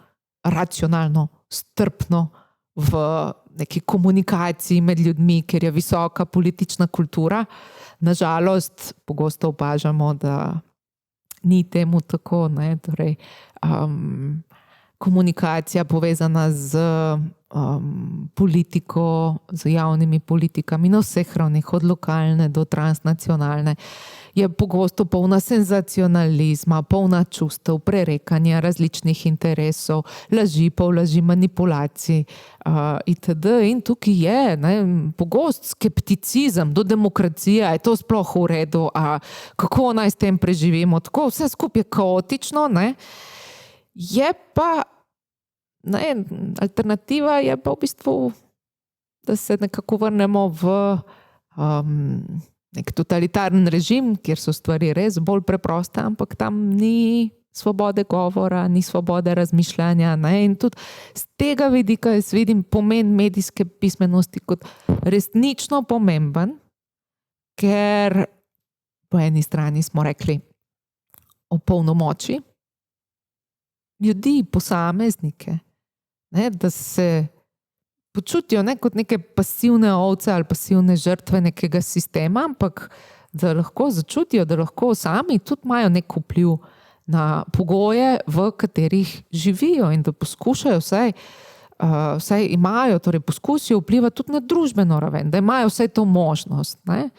S2: racionalno, strpno, v neki komunikaciji med ljudmi, ker je visoka politična kultura. Nažalost, pogosto opažamo, da ni temu tako, ne, torej komunikacija povezana z politiko, z javnimi politikami na vseh ravneh, od lokalne do transnacionalne, je pogosto polna senzacionalizma, polna čustev, prerekanja različnih interesov, laži, pollaži, manipulacij itd. In tukaj je pogost skepticizem do demokracije, je to sploh v redu, kako naj s tem preživimo, tako vse skupaj je kaotično, ne. Je pa alternativa je pa v bistvu, da se nekako vrnemo v nek totalitaren režim, kjer so stvari res bolj preproste, ampak tam ni svobode govora, ni svobode razmišljanja, ne? In tudi z tega vidika jaz vidim pomen medijske pismenosti kot resnično pomemben, ker po eni strani smo rekli opolnomoči ljudi, posameznike, ne, da se počutijo ne kot neke pasivne ovce ali pasivne žrtve nekega sistema, ampak da lahko začutijo, da lahko sami tudi imajo nek vpliv na pogoje, v katerih živijo in da poskušajo vsaj imajo, torej poskusijo vplivati tudi na družbeno raven, da imajo vsaj to možnost, ne.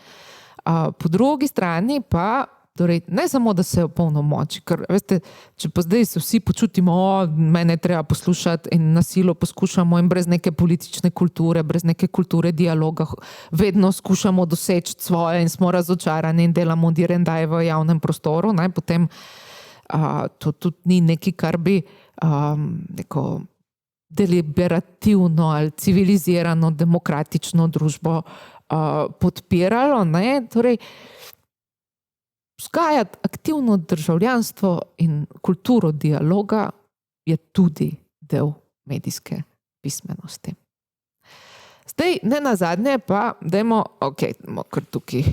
S2: Po drugi strani pa torej, ne samo, da se opolnomoči, ker veste, če pa zdaj se vsi počutimo, mene treba poslušati in na silo poskušamo in brez neke politične kulture, brez neke kulture dialoga, vedno skušamo doseči svoje in smo razočarani in delamo direndaj v javnem prostoru, ne, potem to tudi ni nekaj, kar bi neko deliberativno ali civilizirano demokratično družbo podpiralo, ne, torej vzgajati aktivno državljanstvo in kulturo dialoga je tudi del medijske pismenosti. Zdaj, ne nazadnje pa, dajmo, kar tukaj,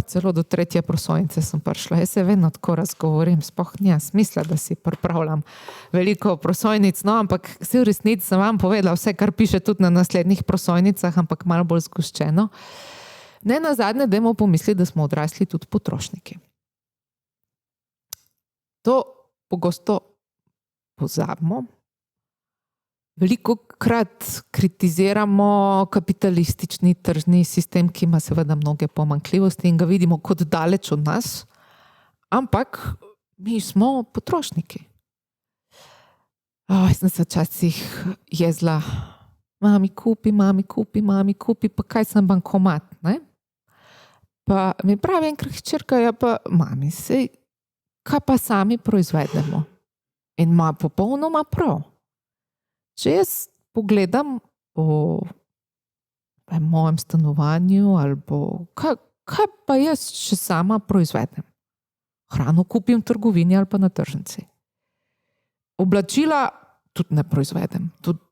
S2: celo do 3. prosojnice sem prišla, jaz se vedno tako razgovorim, sploh nima smisla, da si pripravljam veliko prosojnic, no, ampak v resnici sem vam povedala vse, kar piše tudi na naslednjih prosojnicah, ampak malo bolj zgoščeno. Ne nazadnje, dajmo pomisliti, da smo odrasli tudi potrošniki. To pogosto pozabimo. Veliko krat kritiziramo kapitalistični tržni sistem, ki ima seveda mnoge pomanjkljivosti in ga vidimo kot daleč od nas, ampak mi smo potrošniki. Jaz sem se včasih jezla, mami kupi, pa kaj sem bankomat, ne? Pa mi pravi enkrat hčerka, ja pa mami, sej kaj pa sami proizvedemo. In ima popolnoma prav. Če jaz pogledam po mojem stanovanju ali kaj pa jaz še sama proizvedem? Hrano kupim v trgovini ali pa na tržnici. Oblačila tudi ne proizvedem. Tudi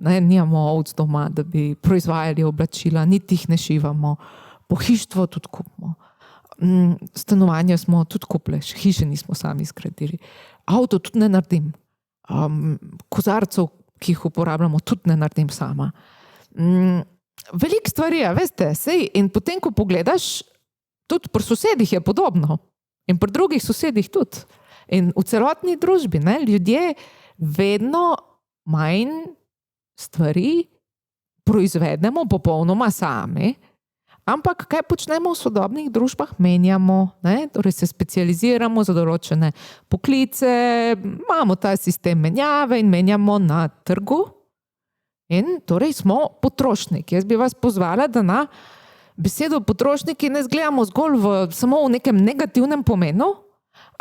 S2: nimamo ovc doma, da bi proizvajali oblačila, niti jih ne šivamo. Pohištvo tudi kupimo. Stanovanja smo tudi kupili, hiše nismo sami zgradili. Avto tudi ne naredim. Kozarcev, ki jih uporabljamo, tudi ne naredim sama. Veliko stvari, veste, sej, in potem, ko pogledaš, tudi pri sosedih je podobno. In pri drugih sosedih tudi. In v celotni družbi, ne, ljudje vedno manj stvari proizvedemo popolnoma sami, ampak kaj počnemo v sodobnih družbah? Menjamo, ne? Torej se specializiramo za določene poklice, imamo ta sistem menjave in menjamo na trgu. In torej smo potrošniki. Jaz bi vas pozvala, da na besedo potrošniki ne zgledamo zgolj samo v nekem negativnem pomenu,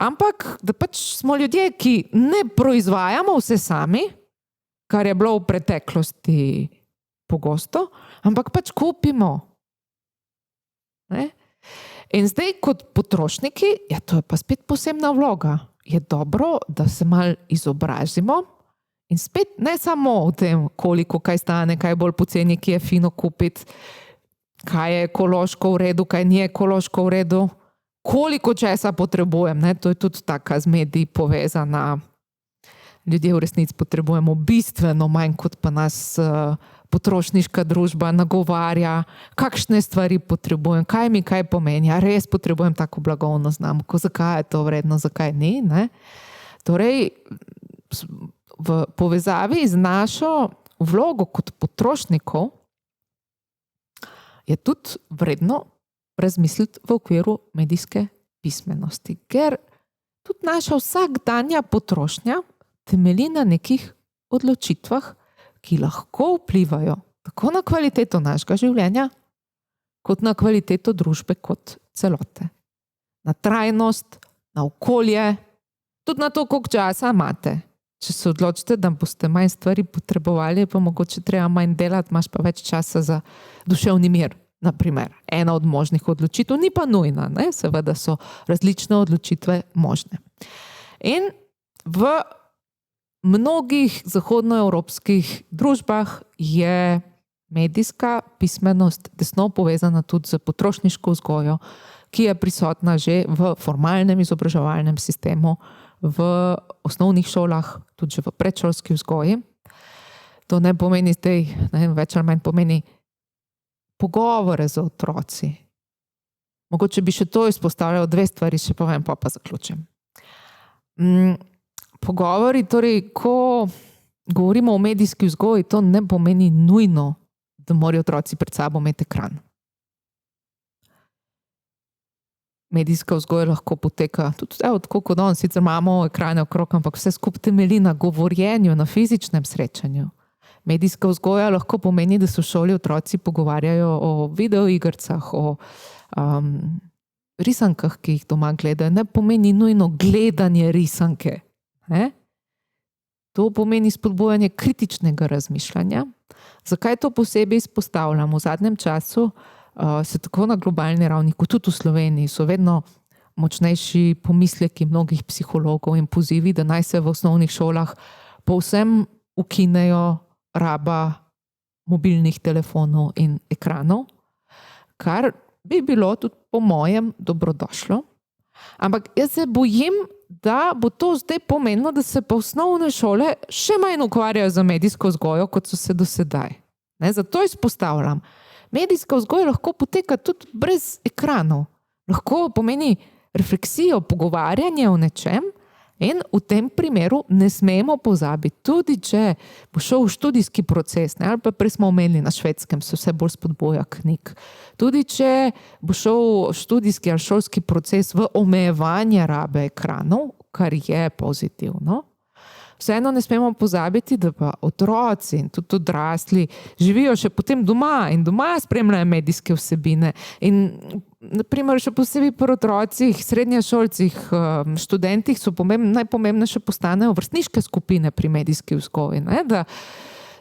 S2: ampak da pač smo ljudje, ki ne proizvajamo vse sami, kar je bilo v preteklosti pogosto, ampak pač kupimo. Ne? In zdaj kot potrošniki, to je pa spet posebna vloga. Je dobro, da se malo izobrazimo In spet ne samo o tem, koliko kaj stane, kaj je bolj poceni, ki je fino kupiti, kaj je ekološko v redu, kaj ni ekološko v redu, koliko česa potrebujem. Ne? To je tudi taka z mediji povezana. Ljudje v resnici potrebujemo bistveno manj, kot pa nas potrošniška družba nagovarja, kakšne stvari potrebujem, kaj mi kaj pomeni, a res potrebujem tako blagovno znamko, zakaj je to vredno, zakaj ni. Ne? Torej, v povezavi z našo vlogo kot potrošnikov je tudi vredno razmisliti v okviru medijske pismenosti, ker tudi naša vsakdanja potrošnja temelji na nekih odločitvah, ki lahko vplivajo tako na kvaliteto našega življenja, kot na kvaliteto družbe kot celote. Na trajnost, na okolje, tudi na to, koliko časa imate. Če se odločite, da boste manj stvari potrebovali, pa mogoče treba manj delati, imaš pa več časa za duševni mir. Naprimer, ena od možnih odločitev, ni pa nujna, ne? Seveda so različne odločitve možne. In v mnogih zahodnoevropskih družbah je medijska pismenost tesno povezana tudi z potrošniško vzgojo, ki je prisotna že v formalnem izobraževalnem sistemu, v osnovnih šolah, tudi že v predšolski vzgoji. To ne pomeni zdaj, več ali manj pomeni pogovore z otroci. Mogoče bi še to izpostavljal, dve stvari še povem, pa zaključim. Pogovori, torej, ko govorimo o medijski vzgoji, to ne pomeni nujno, da morajo otroci pred sabo imeti ekran. Medijska vzgoja lahko poteka tudi tako kot danes, sicer imamo ekrane okrog, ampak vse skupaj temelji na govorjenju, na fizičnem srečanju. Medijska vzgoja lahko pomeni, da se v šoli otroci pogovarjajo o videoigrcah, o risankah, ki jih doma gledajo. Ne pomeni nujno gledanje risanke. To pomeni spodbujanje kritičnega razmišljanja. Zakaj to posebej izpostavljam? V zadnjem času se tako na globalni ravni, kot tudi v Sloveniji, so vedno močnejši pomisleki mnogih psihologov in pozivi, da naj se v osnovnih šolah povsem ukinejo raba mobilnih telefonov in ekranov, kar bi bilo tudi po mojem dobrodošlo. Ampak jaz se bojim, da bo to zdaj pomenilo, da se pa osnovne šole še manj ukvarjajo z medijsko vzgojo, kot so se do sedaj. Zato izpostavljam. Medijska vzgoja lahko poteka tudi brez ekranov. Lahko pomeni refleksijo, pogovarjanje o nečem in v tem primeru ne smemo pozabiti, tudi če bo šel v študijski proces, ali pa prej smo omenili na Švedskem, se vse bolj spodbuja knjig. Tudi če bo šel študijski ali šolski proces v omejevanje rabe ekranov, kar je pozitivno, vseeno ne smemo pozabiti, da pa otroci in tudi odrasli živijo še potem doma in doma spremljajo medijske vsebine. In naprimer še posebej pri otrocih, srednješolcih, študentih so najpomembnejše postanejo vrstniške skupine pri medijski vzgoji. Da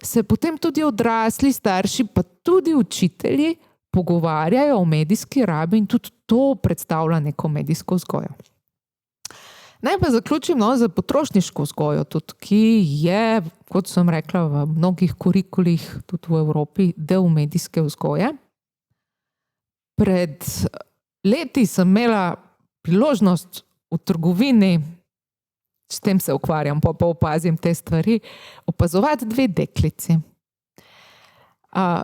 S2: se potem tudi odrasli, starši, pa tudi učitelji pogovarjajo o medijski rabi in tudi to predstavlja neko medijsko vzgojo. Naj pa zaključim za potrošniško vzgojo, tudi, ki je, kot sem rekla, v mnogih kurikulih, tudi v Evropi, del medijske vzgoje. Pred leti sem imela priložnost v trgovini, s tem se ukvarjam, pa opazim te stvari, opazovati dve deklici.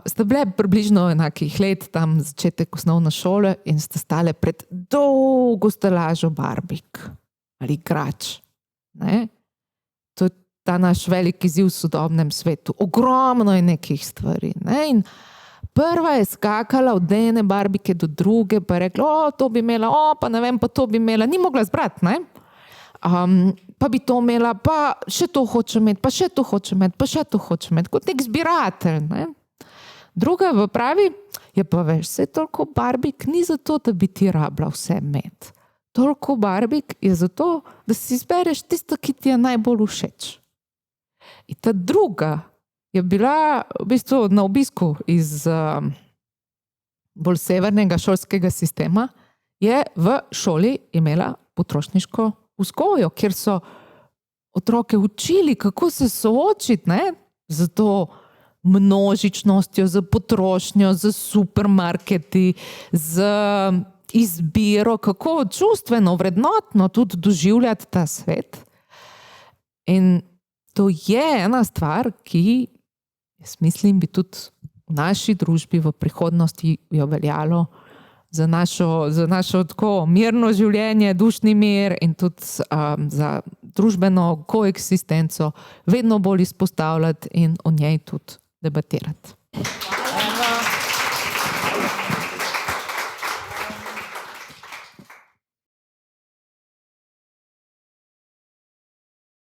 S2: Sta bile približno enakih let, tam začetek osnovne šole in sta stale pred dolgo stelažo barbik. Ali igrač. To je ta naš veliki izziv v sodobnem svetu. Ogromno je nekih stvari. In prva je skakala od ene barbike do druge, pa je rekla, to bi imela, pa ne vem, pa to bi imela. Ni mogla zbrati, pa bi to imela, pa še to hoče imeti, pa še to hoče imeti, pa še to hoče imeti. Kot nek zbiratelj. Druga v pravi, je pa veš, vse toliko barbik ni zato, da bi ti rabila vse imeti. Toliko barbik je zato, da si izbereš tisto, ki ti je najbolj všeč. In ta druga je bila v bistvu na obisku iz bolj severnega šolskega sistema, je v šoli imela potrošniško vzgojo, kjer so otroke učili, kako se soočiti, ne, z to množičnostjo, z potrošnjo, z supermarketi, z izbiro, kako čustveno, vrednotno tudi doživljati ta svet. In to je ena stvar, ki, jaz mislim, bi tudi v naši družbi v prihodnosti jo veljalo za našo tako mirno življenje, dušni mir in tudi za družbeno koeksistenco vedno bolj izpostavljati in o njej tudi debatirati.